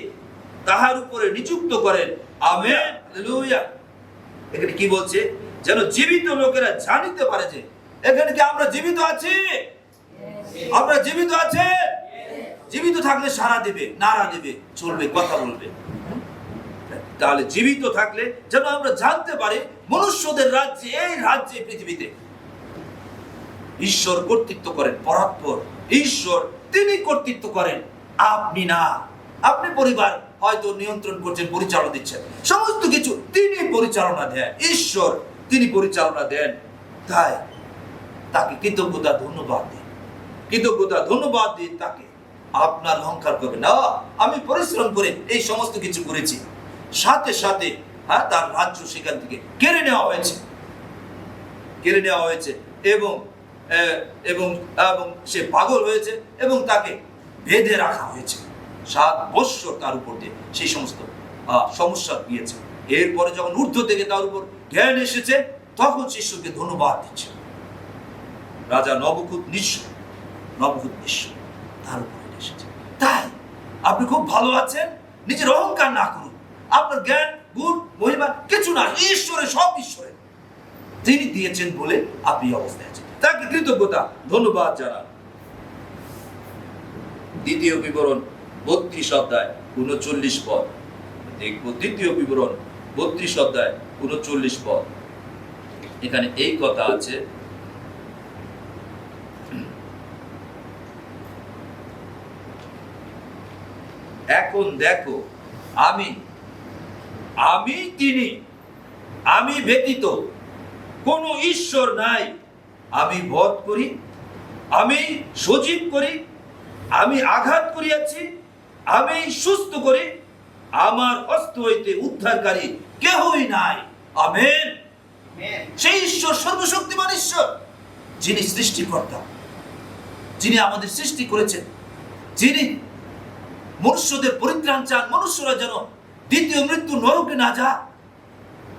তাহার উপরে নিযুক্ত করেন। Amen, hallelujah. এখানে কি বলছে? যেন জীবিত লোকেরা জানিতে পারে যে, এখানে কি আমরা জীবিত আছি? আমরা জীবিত আছে। জীবিত থাকলে সাড়া দেবে, নাড়া দেবে, চলবে, কথা বলবে। তাহলে জীবিত থাকলে যেন আমরা জানতে পারি মনুষ্যদের রাজ্যে, এই রাজ্যে, পৃথিবীতে ঈশ্বর কর্তৃত্ব করেন, পরাৎপর ঈশ্বর, তিনি কর্তৃত্ব করেন, আপনি না। আপনি পরিবার হয়তো নিয়ন্ত্রণ করছেন, পরিচালনা দিচ্ছেন, সমস্ত কিছু তিনি পরিচালনা দেন, ঈশ্বর তিনি পরিচালনা দেন। তাই তাকে কৃতজ্ঞতা ধন্যবাদ দিন, কৃতজ্ঞতা ধন্যবাদ দিন তাকে। আপনার অহংকার করবে না, আমি পরিশ্রম করে এই সমস্ত কিছু করেছি। সাথে সাথে তার রাজ্য সেখান থেকে কেড়ে নেওয়া হয়েছে, কেড়ে নেওয়া হয়েছে এবং এবং এবং সে পাগল হয়েছে এবং তাকে বেঁধে রাখা হয়েছে। 7 বৎসর তার উপর দিয়ে সেই সমস্ত সমস্যা গিয়েছে। এরপরে যখন ঊর্ধ্ব থেকে তার উপর জ্ঞান এসেছে, তখন শিষ্যকে ধন্যবাদ দিচ্ছে। রাজা নবকুত নিঃস্ব তার উপর এসেছে। তাই আপনি খুব ভালো আছেন, নিজের অহংকার না করুন। আপনার জ্ঞান, গুণ, মহিমা কিছু না, ঈশ্বরের, সব ঈশ্বরের। তিনি দিয়েছেন বলে আপনি অবস্থায় আছেন, তাকে কৃতজ্ঞতা ধন্যবাদ জানান। দ্বিতীয় বিবরণ 32 অধ্যায় 39 পদ দেখব। দ্বিতীয় বিবরণ 32 অধ্যায় 39 পদ। এখানে এই কথা আছে, এখন দেখো আমি তিনি, আমি ব্যতীত কোন ঈশ্বর নাই। আমি বধ করি, আমি সজীব করি, আমি আঘাত করিয়াছি, আমি সুস্থ করি, আমার হস্ত হইতে উদ্ধারকারী কেহই নাই। আমেন। সেই ঈশ্বর সর্বশক্তিমান ঈশ্বর, যিনি সৃষ্টিকর্তা, যিনি আমাদের সৃষ্টি করেছেন, যিনি মনুষ্যদের পরিত্রাণ চান, মনুষ্যরা যেন দ্বিতীয় মৃত্যু নরকে না যায়,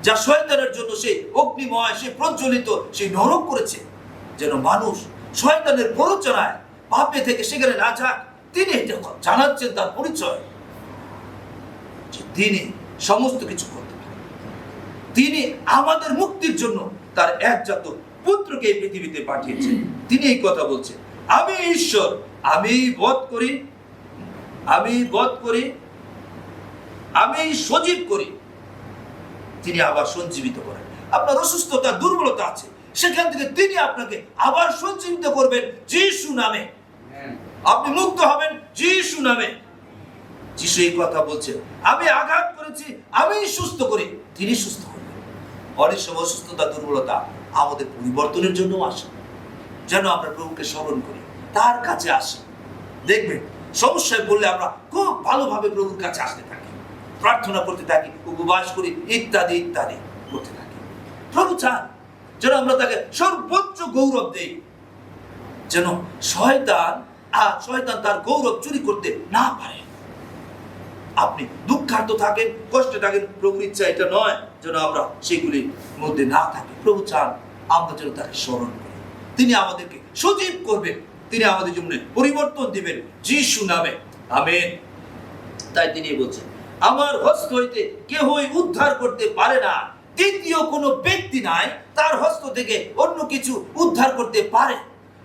যা শয়তানের জন্য সেই অগ্নিময়, সেই প্রজ্বলিত সেই নরক করেছে, যেন মানুষ শয়তানের প্ররোচনায় পাপে থেকে সেখানে না যাক। তিনি এটা জানাচ্ছেন, তার পরিচয় যে তিনি সমস্ত কিছু করতে পারেন। তিনি আমাদের মুক্তির জন্য তার একজাত পুত্রকে এই পৃথিবীতে পাঠিয়েছেন। তিনি এই কথা বলছেন, আমি ঈশ্বর, আমি বধ করি, আমি সজীব করি, তিনি আবার সঞ্জীবিত করেন। আপনার অসুস্থতা, দুর্বলতা আছে, সেখান থেকে তিনি আপনাকে আবার সঞ্জীবিত করবেন যিশু নামে। আপনি মুক্ত হবেন যিশু নামে। যিশু এই কথা বলছেন, আমি আঘাত করেছি, আমি সুস্থ করি, তিনি সুস্থ করবেন। অনেক সময় অসুস্থতা, দুর্বলতা আমাদের পরিবর্তনের জন্য আসে, যেন আমরা প্রভুকে স্মরণ করি, তার কাছে আসি। দেখবেন সমস্যায় পড়লে আমরা খুব ভালোভাবে প্রভুর কাছে আসতে থাকি, প্রার্থনা করতে থাকি, উপবাস করি, ইত্যাদি ইত্যাদি করতে থাকি। প্রভু চান যেন আমরা তাকে সর্বোচ্চ গৌরব দেই, যেন শয়তান তার গৌরব চুরি করতে না পারে। আপনি দুঃখার্ত থাকেন, কষ্টে থাকেন, প্রভুর ইচ্ছা এটা নয় যেন আমরা সেগুলির মধ্যে না থাকি। প্রভু চান আমরা যেন তাকে স্মরণ করি, তিনি আমাদেরকে সজীব করবেন, তিনি আমাদের জন্য পরিবর্তন দিবেন যিশু নামে। আমেন। তাই তিনি বলছেন, আমার হস্ত হইতে কেহই উদ্ধার করতে পারে না। দ্বিতীয় কোনো ব্যক্তি নাই তার হস্ত থেকে অন্য কিছু উদ্ধার করতে পারে।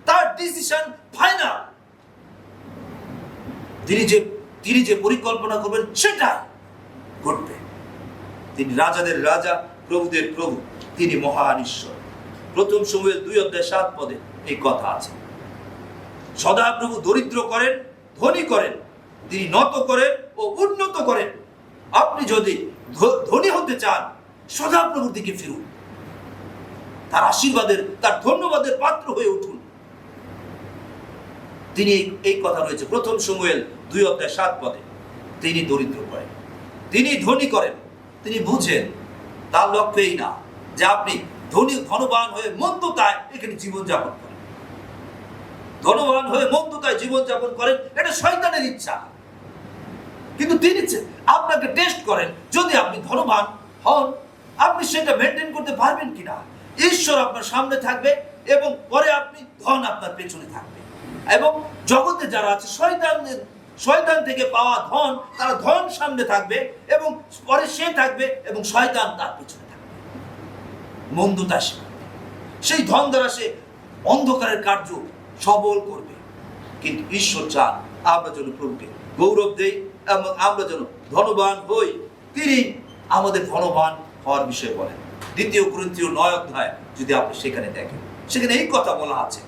তার ডিসিশন ফাইনাল। তিনি যে পরিকল্পনা করবেন সেটা ঘটবে। তিনি রাজাদের রাজা, প্রভুদের প্রভু, তিনি মহান ঈশ্বর। প্রথম শমূয়েল 2 অধ্যায় 7 পদে এই কথা আছে। সদাপ্রভু দরিদ্র করেন, ধনী করেন, তিনি নত করেন ও উন্নত করেন। আপনি যদি ধনী হতে চান, সদাপ্রভুর দিকে ফিরুন, তার আশীর্বাদের, তার ধন্যবাদের পাত্র হয়ে উঠুন। তিনি এই কথা রয়েছে প্রথম শমূয়েল 2 অধ্যায় 7 পদে। তিনি দরিদ্র করেন, তিনি ধনী করেন। তিনি বুঝেন, তার লক্ষ্য এই না যে আপনি ধনবান হয়ে মন্দতায় এখানে জীবনযাপন করেন, ধনবান হয়ে মন্দতায় জীবনযাপন করেন, এটা শয়তানের ইচ্ছা। কিন্তু তিনি আপনাকে টেস্ট করেন, যদি আপনি ধনবান হন, আপনি সেটা মেনটেন করতে পারবেন কিনা। ঈশ্বর আপনার সামনে থাকবে এবং পরে আপনি ধন আপনার পেছনে থাকবে। এবং জগতে যারা আছে, শয়তান থেকে পাওয়া ধন, তারা ধন সামনে থাকবে এবং পরে সে থাকবে এবং শয়তান তার পেছনে থাকবে। মন্দতা সেই ধন দ্বারা সে অন্ধকারের কার্য সবল করবে। কিন্তু ঈশ্বর চান আমরা যেন প্রভুকে গৌরব দেই এবং আমরা যেন ধনবান হই। তিনি আমাদের ধনবান হওয়ার বিষয়ে বলেন। 2 কোরিন্থীয় 9 অধ্যায় যদি আপনি সেখানে দেখেন, সেখানে এই কথা বলা আছে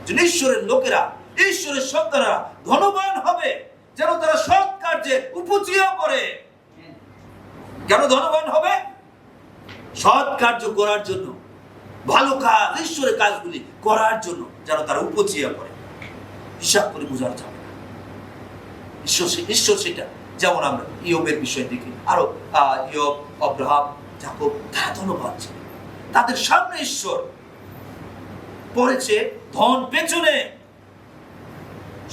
যে ঈশ্বরের লোকেরা, ঈশ্বরের সন্তানরা ধনবান হবে, যেন তারা সৎ কাজ কার্যে উপচিয়া পড়ে। কেন ধনবান হবে? সৎ কার্য করার জন্য, ভালো কাজ, ঈশ্বরের কাজগুলি করার জন্য যেন তারা উপচিয়া পড়ে। হিসাব করে বোঝানো যাবে না। ঈশ্বর সেটা, যেমন আমরা ইয়বের বিষয় দেখি, আরো ইয়ব, আব্রাহাম, যাকব, তারা ধনবান ছিল। তাদের সামনে ঈশ্বর পড়েছে ধন পেছনে,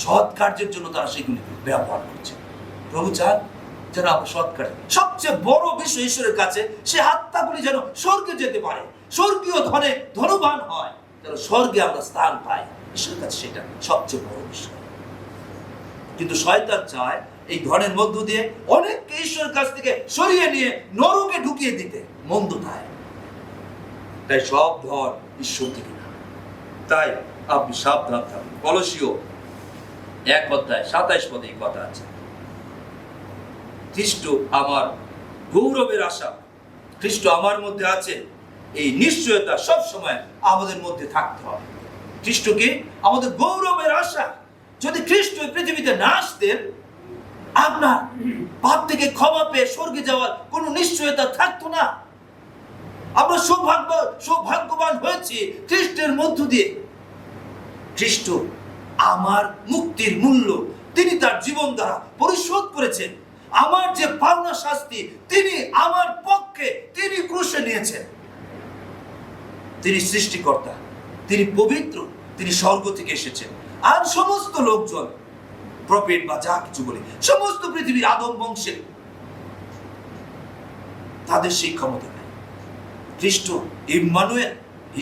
সৎ কার্যের জন্য তারা সেগুলি ব্যবহার করছে। প্রভু চান যেন আমরা সৎ কার্য, সবচেয়ে বড় বিষয় ঈশ্বরের কাছে সে আত্মাগুলি যেন স্বর্গে যেতে পারে, স্বর্গীয় ধনে ধনবান হয়, যেন স্বর্গে আমরা স্থান পাই। ঈশ্বরের কাছে সেটা সবচেয়ে বড় বিষয়। কিন্তু শয়তান চায় এই ধনের মধ্য দিয়ে অনেককে ঈশ্বরের কাছ থেকে সরিয়ে নিয়ে নরকে ঢুকিয়ে দিতে, মন্দতায়। তাই সব ধন ঈশ্বর থেকে না। তাই আপনি সাবধান থাকুন। কলসীয় 1:27 পদে এই কথা আছে, খ্রিস্ট আমার গৌরবের আশা। খ্রিস্ট আমার মধ্যে আছে, এই নিশ্চয়তা সব সময় আমাদের মধ্যে থাকতে হবে। খ্রিস্ট কি আমাদের গৌরবের আশা। যদি খ্রিস্ট পৃথিবীতে না আসতেন, আপনার পাপ থেকে ক্ষমা পেয়ে স্বর্গে যাওয়ার কোনো নিশ্চয়তা থাকতো না। আমরা সৌভাগ্যবান হয়েছি খ্রিস্টের মধ্য দিয়ে। খ্রিস্ট আমার মুক্তির মূল্য তিনি তার জীবন দ্বারা পরিশোধ করেছেন। আমার যে পাওনা শাস্তি তিনি আমার পক্ষে তিনি ক্রুশে নিয়েছেন। তিনি সৃষ্টিকর্তা, তিনি পবিত্র, তিনি স্বর্গ থেকে এসেছেন। আর সমস্ত লোকজন, প্রফেট বা যা কিছু বলি, সমস্ত পৃথিবীর আদম বংশের, তাদের সেই ক্ষমতা নেই। খ্রিস্ট ইম্মানুয়েল,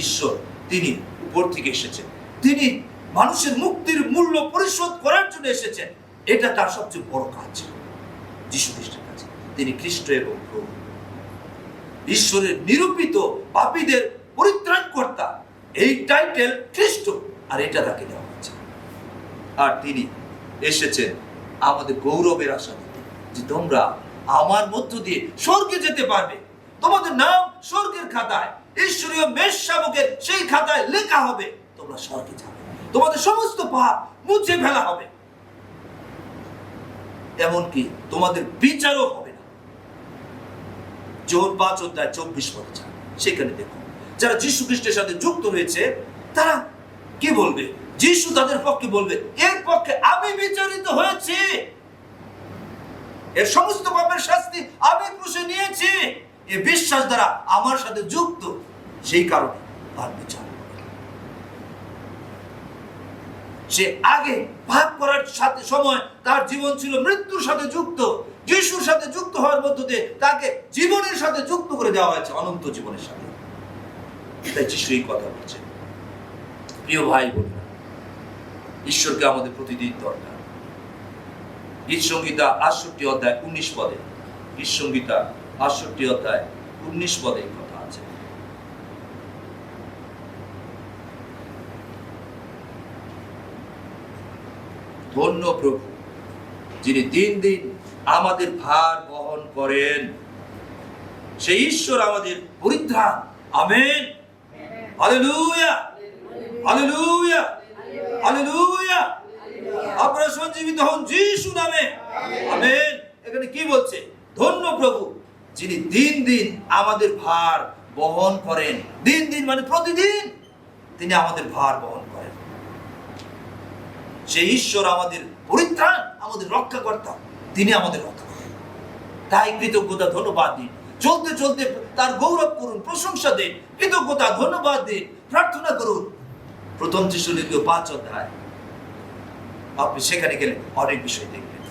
ঈশ্বর, তিনি উপর থেকে এসেছেন। তিনি মানুষের মুক্তির মূল্য পরিশোধ করার জন্য এসেছেন। এটা তার সবচেয়ে বড় কাজ, যীশু খ্রিস্টের কাছে। তিনি খ্রিস্ট এবং প্রভু, ঈশ্বরের নিরূপিত পাপীদের পরিত্রাণকর্তা। এই টাইটেল খ্রিস্ট, আর এটা তাকে দেওয়া হচ্ছে। আর তিনি এসেছেন আমাদের গৌরবের আশা দিতে, যে তোমরা আমার মধ্য দিয়ে স্বর্গে যেতে পারবে। তোমাদের নাম স্বর্গের খাতায়, ঈশ্বরীয় মেষশাবকের সেই খাতায় লেখা হবে। তোমরা স্বর্গে যাবে, তোমাদের সমস্ত পাপ মুছে ফেলা হবে, এমনকি তোমাদের বিচারও হবে না। যোহন 5:24 পদে যান, সেখানে দেখুন যারা যীশু খ্রিস্টের সাথে যুক্ত হয়েছে তারা কি বলবে? যীশু তাদের পক্ষে বলবে, এর পক্ষে আমি বিচারিত হয়েছি, এর সমস্ত পাপের শাস্তি আমি ক্রুশে নিয়েছি। এই বিশ্বাস দ্বারা আমার সাথে যুক্ত, সেই কারণে তার বিচার। সে আগে পাপ করার সাথে সময় তার জীবন ছিল মৃত্যুর সাথে যুক্ত। যিশুর সাথে যুক্ত হওয়ার মধ্য দিয়ে তাকে জীবনের সাথে যুক্ত করে দেওয়া হয়েছে, অনন্ত জীবনের সাথে। তাই যিশু এই কথা বলছেন। প্রিয় ভাই বোনেরা, ঈশ্বরকে আমাদের প্রতিদিন দরকার। গীত সংহিতা 68:19 পদে, গীত সংহিতা 68:19 পদে এই কথা আছে। ধন্য প্রভু, যিনি দিন দিন আমাদের ভার বহন করেন। সেই ঈশ্বর আমাদের পরিত্রাণ। Amen, hallelujah, hallelujah, hallelujah. আপনারা সঞ্জীবিত হন যিশু নামে। আমেন। এখানে কি বলছে? ধন্য প্রভু, যিনি দিন দিন আমাদের ভার বহন করেন। দিন দিন মানে প্রতিদিন তিনি আমাদের ভার বহন করেন। সেই ঈশ্বর আমাদের পরিত্রাণ, আমাদের রক্ষাকর্তা, তিনি আমাদের রক্ষা করেন। তাই কৃতজ্ঞতা ধন্যবাদ দিন। চলতে চলতে তার গৌরব করুন, প্রশংসা দিন, কৃতজ্ঞতা ধন্যবাদ দিন, প্রার্থনা করুন। 1 থেসলোনিকীয় 5 আপনি সেখানে গেলে অনেক বিষয় দেখবেন।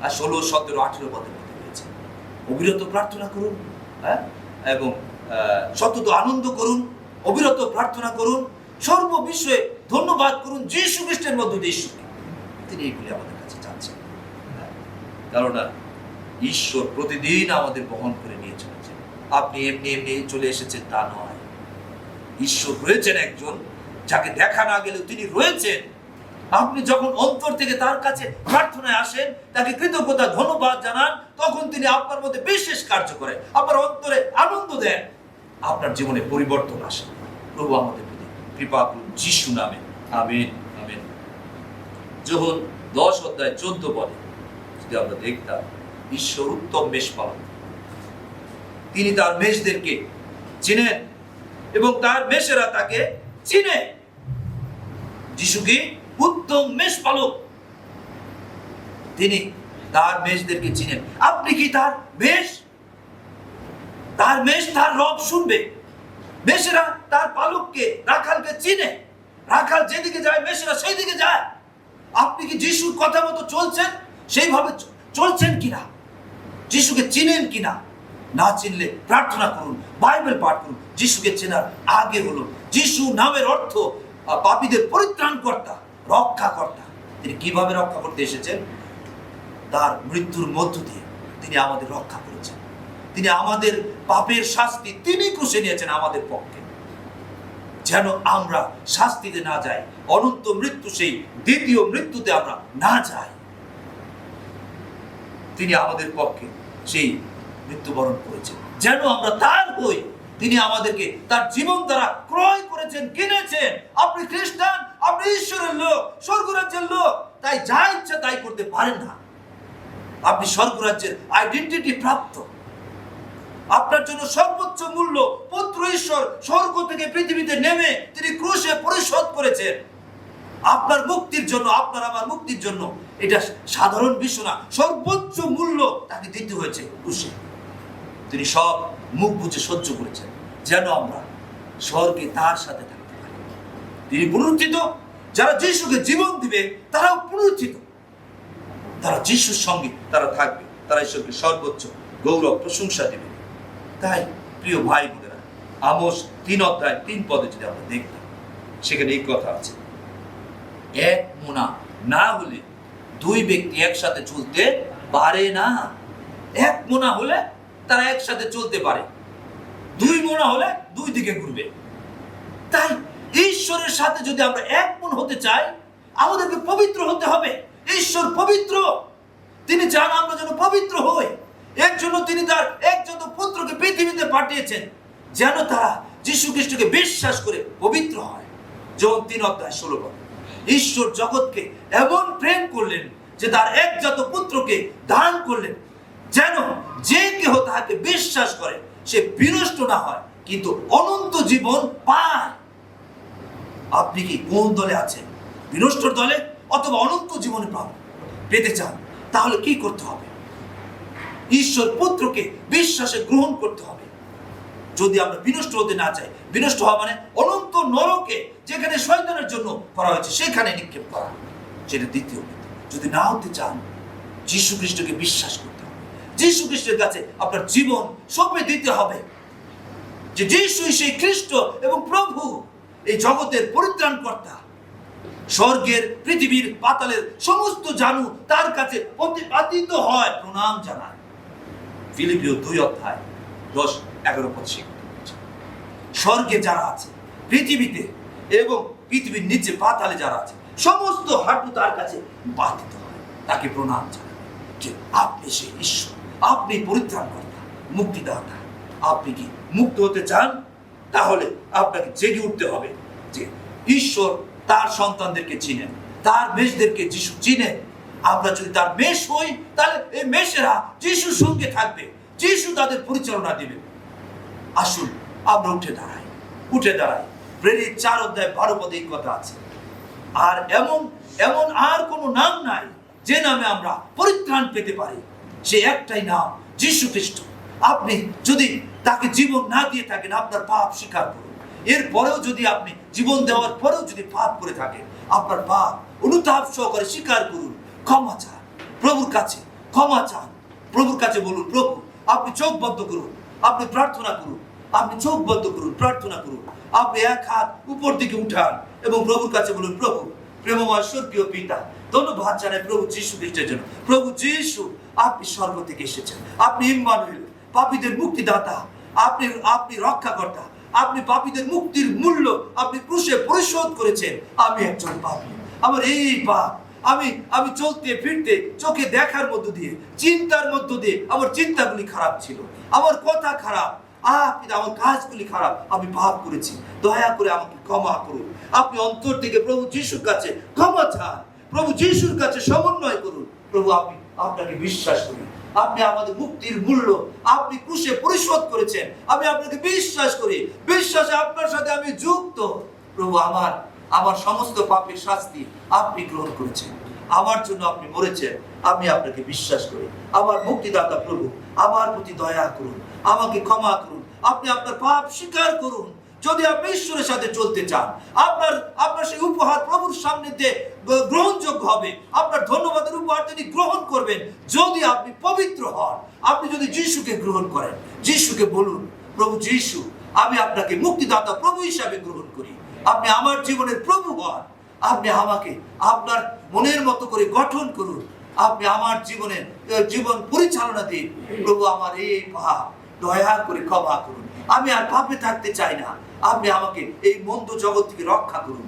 আর 16, 17, 18 পদের মধ্যে রয়েছে। অবিরত প্রার্থনা করুন, এবং সতত আনন্দ করুন, অবিরত প্রার্থনা করুন, সর্ব বিষয়ে ধন্যবাদ করুন যীশু খ্রিস্টের মধ্য দিয়ে ঈশ্বরকে। তিনি এইগুলি আমাদের কাছে চাচ্ছেন। কারণ ঈশ্বর প্রতিদিন আমাদের বহন করে নিয়ে চলেছেন। আপনি এমনি এমনি চলে এসেছেন তা নয়। ঈশ্বর রয়েছেন একজন, যাকে দেখা না গেলেও তিনি রয়েছেন। আপনি যখন অন্তর থেকে তার কাছে প্রার্থনায় আসেন, তাকে কৃতজ্ঞতা ধন্যবাদ জানান, তখন তিনি আপনার মধ্যে বিশেষ কার্য করেন, আপনার অন্তরে আনন্দ দেন, আপনার জীবনে পরিবর্তন আসে। প্রভু আমাদের প্রতি কৃপা করুন যিশু নামে। Amen, amen. যোহন 10:14 বলে, যদি আমরা দেখতাম ঈশ্বর উত্তম মেষপালক, তিনি তার মেষদেরকে চিনেন এবং তার মেষেরা তাকে চিনে। যিশু কি উত্তম মেষপালক, তিনি তার মেষদেরকে চিনেন। আপনি কি তার মেষ? তার মেষ তার রব শুনবে। মেষেরা তার পালককে, রাখালকে চিনে। রাখাল যেদিকে যায় মেষেরা সেই দিকে যায়। আপনি কি যিশুর কথা মতো চলছেন? সেইভাবে চলছেন কিনা? যিশুকে চিনেন কিনা? না চিনলে প্রার্থনা করুন, বাইবেল পাঠ করুন। যিশুকে চেনার আগে হলো, যিশু নামের অর্থ পাপীদের পরিত্রাণকর্তা, রক্ষাকর্তা। তিনি কিভাবে রক্ষা করতে এসেছেন? তার মৃত্যুর মধ্য দিয়ে তিনি আমাদের রক্ষা করেছেন। তিনি আমাদের পাপের শাস্তি তিনি ক্রুশে নিয়েছেন আমাদের পক্ষে, যেন আমরা শাস্তিতে না যাই, অনন্ত মৃত্যু, সেই দ্বিতীয় মৃত্যুতে আমরা না যাই। তিনি আমাদের পক্ষে সেই মৃত্যুবরণ করেছেন যেন আমরা তার হই। তিনি আমাদেরকে তার জীবন দ্বারা ক্রয় করেছেন, কিনেছেন। আপনি খ্রিস্টান, আপনি ঈশ্বরের লোক, স্বর্গরাজ্যের লোক, তাই যা ইচ্ছা তাই করতে পারেন না। আপনি স্বর্গরাজ্যের আইডেন্টিটি প্রাপ্ত। আপনার জন্য সর্বোচ্চ মূল্য পুত্র ঈশ্বর স্বর্গ থেকে পৃথিবীতে নেমে তিনি ক্রুশে পরিশোধ করেছেন আপনার মুক্তির জন্য, আপনার আমার মুক্তির জন্য। এটা সাধারণ বিষয় না, সর্বোচ্চ মূল্য তাকে দিতে হয়েছে ক্রুশে। তিনি সব মুখ বুঝে সহ্য করেছেন যেন আমরা স্বর্গে তার সাথে থাকতে পারি। তিনি পুনরুত্থিত। যারা যিশুকে জীবন দিবে তারাও পুনরুত্থিত। তারা যিশুর সঙ্গে তারা থাকবে, তারা ঈশ্বরকে সর্বোচ্চ গৌরব প্রশংসা দেবে। তাই প্রিয় ভাই বোনেরা, আমোস 3:3 যদি আমরা দেখতাম, সেখানে এই কথা আছে, এক মোনা না হলে দুই ব্যক্তি একসাথে চলতে পারে না। এক মোনা হলে তারা একসাথে চলতে পারে, দুই মোনা হলে দুই দিকে ঘুরবে। তাই ঈশ্বরের সাথে যদি আমরা এক মন হতে চাই, আমাদেরকে পবিত্র হতে হবে। ঈশ্বর পবিত্র, তিনি চান আমরা যেন পবিত্র হই। এর জন্য তিনি তার একজন পুত্রকে পৃথিবীতে পাঠিয়েছেন যেন তারা যীশু খ্রিস্টকে বিশ্বাস করে পবিত্র হয়। যোহন 3:16। ঈশ্বর জগৎকে এমন প্রেম করলেন যে তার একজাত পুত্রকে দান করলেন, যেন যে কেহ তাহাকে বিশ্বাস করে সে বিনষ্ট না হয় কিন্তু অনন্ত জীবন পায়। আপনি কি কোন দলে আছেন? বিনষ্টর দলে অথবা অনন্ত জীবনে পেতে চান? তাহলে কি করতে হবে? ঈশ্বর পুত্রকে বিশ্বাসে গ্রহণ করতে হবে। যদি আমরা বিনষ্ট হতে না চাই, বিনষ্ট হওয়া মানে অনন্ত নরকে যেখানে শয়তানের জন্য করা হয়েছে সেখানে নিক্ষেপ করা, সেটা দ্বিতীয়। যদি না হতে চান, যীশু খ্রিস্টকে বিশ্বাস করতে হবে। যীশু খ্রিস্টের কাছে আপনার জীবন সঁপে দিতে হবে যে যীশুই সেই খ্রিস্ট এবং প্রভু, এই জগতের পরিত্রাণকর্তা। স্বর্গের, পৃথিবীর, পাতালের সমস্ত জানু তার কাছে প্রতিপাদিত হয়, প্রণাম জানায়। ফিলিপিও 2:10-11 স্বর্গে যারা আছে, পৃথিবীতে এবং পৃথিবীর নিচে পাতালে যারা আছে, সমস্ত হাঁটু তার কাছে পাতিত হয়, তাকে প্রণাম জানায় যে আপনি সেই ঈশ্বর, আপনি পরিত্রাণকর্তা, মুক্তিদাতা। আপনি কি মুক্ত হতে চান? তাহলে আপনাকে জেগে উঠতে হবে যে ঈশ্বর তার সন্তানদেরকে চিনেন, তার মেষদেরকে যিশু চিনেন। আমরা যদি তার মেষ হই, তাহলে এই মেষেরা যিশুর সঙ্গে থাকবে, যিশু তাদের পরিচালনা দিবেন। আসুন আমরা উঠে দাঁড়াই। প্রেরিত 4:12 এই কথা আছে, আর এমন আর কোনো নাম নাই যে নামে আমরা পরিত্রাণ পেতে পারি, সে একটাই নাম, যীশু খ্রিস্ট। আপনি যদি তাকে জীবন না দিয়ে থাকেন, আপনার পাপ স্বীকার করুন। এরপরেও যদি আপনি জীবন দেওয়ার পরেও যদি পাপ করে থাকেন, আপনার পাপ অনুতাপ সহকারে স্বীকার করুন, ক্ষমা চান প্রভুর কাছে, ক্ষমা চান প্রভুর কাছে। বলুন, প্রভু আপনি চোখ বন্ধ করুন, আপনি প্রার্থনা করুন, আপনি চোখ বন্ধ করুন, প্রার্থনা করুন। আপনি এক হাত উপর দিকে উঠান এবং প্রভুর কাছে বলুন, প্রভু প্রেমময় স্বর্গীয় পিতা, ধন্যবাদ জানাই প্রভু যীশু খ্রিস্টের জন্য। প্রভু যীশু, আপনি স্বর্গ থেকে এসেছেন, আপনি ইম্মানুয়েল, পাপীদের মুক্তিদাতা, আপনি রক্ষাকর্তা, আপনি পাপীদের মুক্তির মূল্য আপনি ক্রুশে পরিশোধ করেছেন। আমি একজন পাপী, আমার এই পাপ, আমি চলতে ফিরতে চোখে দেখার মধ্য দিয়ে, চিন্তার মধ্য দিয়ে আমার চিন্তাগুলি খারাপ ছিল, আমার কথা খারাপ, আমার কাজগুলি খারাপ, আমি পাপ করেছি, দয়া করে আমাকে ক্ষমা করুন। আপনি অন্তর থেকে প্রভু যীশুর কাছে ক্ষমা চান, প্রভু যীশুর কাছে সমন্বয় করুন। প্রভু আপনাকে বিশ্বাস করি। আপনি আমাদের মুক্তির মূল্য আপনি ক্রুশে পরিশোধ করেছেন। আমি আপনাকে বিশ্বাস করি, বিশ্বাসে আপনার সাথে আমি যুক্ত। প্রভু, আমার সমস্ত পাপের শাস্তি আপনি গ্রহণ করেছেন, আমার জন্য আপনি মরেছেন। আমি আপনাকে বিশ্বাস করি। আমার মুক্তিদাতা প্রভু, আমার প্রতি দয়া করুন, আমাকে ক্ষমা করুন। আপনি আপনার পাপ স্বীকার করুন। যদি আপনি ঈশ্বরের সাথে চলতে চান, আপনার সেই উপহার প্রভুর সামনে দিয়ে গ্রহণযোগ্য হবে। আপনার ধন্যবাদের উপহার তিনি গ্রহণ করবেন যদি আপনি পবিত্র হন। আপনি যদি যিশুকে গ্রহণ করেন, যিশুকে বলুন, প্রভু যিশু, আমি আপনাকে মুক্তিদাতা প্রভু হিসাবে গ্রহণ করি। আপনি আমার জীবনের প্রভু হন। আপনি আমাকে আপনার মনের মতো করে গঠন করুন। আপনি আমার জীবন পরিচালনা দিন। প্রভু, আমার এই পাপ দয়া করে ক্ষমা করুন। আমি আর পাপে থাকতে চাই না। আপনি আমাকে এই মন্দ জগৎ থেকে রক্ষা করুন।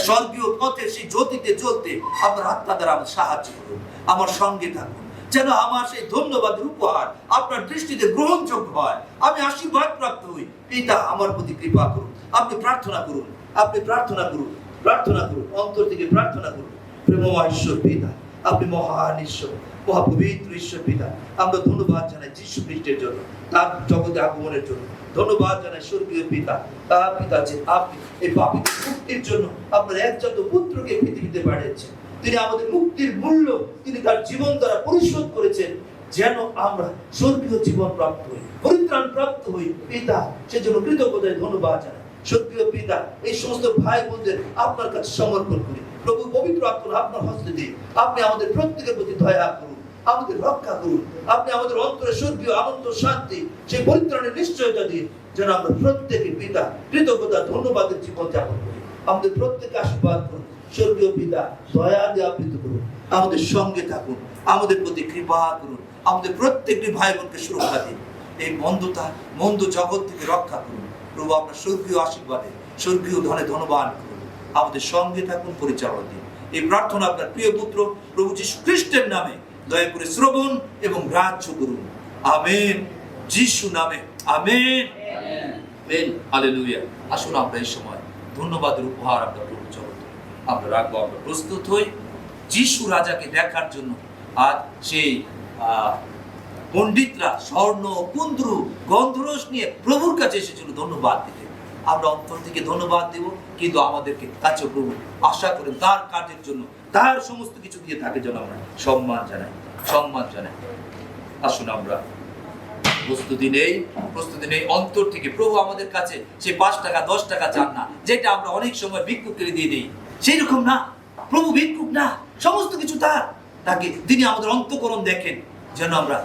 স্বর্গীয় পথে সেই জ্যোতিতে জ্বলতে আপনার আত্মা দ্বারা আমাকে সাহায্য করুন। আমার সঙ্গে থাকুন, যেন আমার সেই ধন্যবাদের উপহার আপনার দৃষ্টিতে গ্রহণযোগ্য হয়। আমি আশীর্বাদ প্রাপ্ত হই। পিতা, আমার প্রতি কৃপা করুন। আপনি প্রার্থনা করুন, আপনি প্রার্থনা করুন, প্রার্থনা করুন, অন্তর থেকে প্রার্থনা করুন। প্রেমময় ঈশ্বর পিতা, আপনি মহান ঈশ্বর, মহাপবিত্র ঈশ্বর পিতা। আমরা ধন্যবাদ জানাই যীশু খ্রিস্টের জন্য, তার জগতে আগমনের জন্য। ধন্যবাদ জানাই স্বর্গীয় পিতা, তার পিতা যে আপনি এই পাপীদের মুক্তির জন্য আপনার একজাত পুত্রকে পৃথিবীতে পাঠিয়েছেন। তিনি আমাদের মুক্তির মূল্য তিনি তার জীবন দ্বারা পরিশোধ করেছেন, যেন আমরা স্বর্গীয় জীবন প্রাপ্ত হই, পরিত্রাণ প্রাপ্ত হই। পিতা, সেজন্য কৃতজ্ঞতায় ধন্যবাদ জানাই। স্বর্গীয় পিতা, এই সমস্ত ভাই বোনদের আপনার কাছে সমর্পণ করি। প্রভু, পবিত্র আত্মা আপনার হস্তে দিয়ে আপনি আমাদের প্রত্যেকের প্রতি দয়া করুন, আমাদের রক্ষা করুন। আপনি আমাদের অন্তরে স্বর্গীয় আনন্দ, শান্তি, সেই পরিত্রাণের নিশ্চয়তা দিয়ে যেন আমরা প্রত্যেকে পিতা কৃতজ্ঞতা ধন্যবাদের জীবন যাপন করি। আমাদের প্রত্যেকে আশীর্বাদ করুন। স্বর্গীয় পিতা, দয়া দিয়ে আবৃত করুন, আমাদের সঙ্গে থাকুন, আমাদের প্রতি কৃপা করুন। আমাদের প্রত্যেকটি ভাই বোনকে সুরক্ষা দিন। এই মন্দ জগৎ থেকে রক্ষা করুন। প্রভু, আপনার স্বর্গীয় আশীর্বাদে, স্বর্গীয় ধনে ধনবান করুন। আমাদের সঙ্গে থাকুন, পরিচালনা দিন। এই প্রার্থনা আপনার প্রিয় পুত্র প্রভু যীশু খ্রিস্টের নামে দয়া করে শ্রবণ এবং গ্রাহ্য করুন। আমেন। যিশু নামে আমেন। হালেলুয়া। আসুন আমরা এই সময় ধন্যবাদের উপহার আমরা প্রভু জগতে আমরা রাখবো। আমরা প্রস্তুত হই যিশু রাজাকে দেখার জন্য। আজ সেই পণ্ডিতরা স্বর্ণ, কুন্দ্রু, গন্ধরস নিয়ে প্রভুর কাছে এসেছিল ধন্যবাদ দিতে। আমরা অন্তর থেকে ধন্যবাদ দেব, কিন্তু আমাদেরকে কাছে প্রভু আশা করেন তার কাজের জন্য, তার সমস্ত কিছু দিয়ে তাকে যেন আমরা সম্মান জানাই। আসুন আমরা প্রস্তুতি নেই অন্তর থেকে। প্রভু আমাদের কাছে সে 5 টাকা 10 টাকা চান না, যেটা আমরা অনেক সময় ভিক্ষুককে দিয়ে দিই। সেই রকম না, প্রভু ভিক্ষুক না, সমস্ত কিছু তাকে তিনি আমাদের অন্তঃকরণ দেখেন, যেন আমরা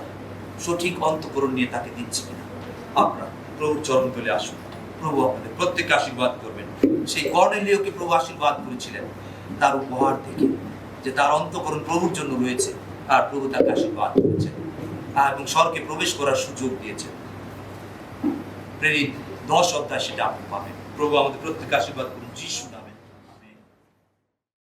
সঠিক অন্তঃকরণ নিয়ে তাকে দিচ্ছি কিনা। আপনারা প্রভুর চরণ তলে আসুন। প্রভু আপনাদের প্রত্যেককে আশীর্বাদ করবেন। সেই কর্নেলিয়কে প্রভু আশীর্বাদ করেছিলেন তার উপহার থেকে, যে তার অন্তঃকরণ প্রভুর জন্য রয়েছে, আর প্রভু তাকে আশীর্বাদ করেছেন এবং স্বর্গে প্রবেশ করার সুযোগ দিয়েছেন। প্রেরিত 10 অধ্যায় সেটা আপনি পাবেন। প্রভু আমাদের প্রত্যেককে আশীর্বাদ করুন। যিশু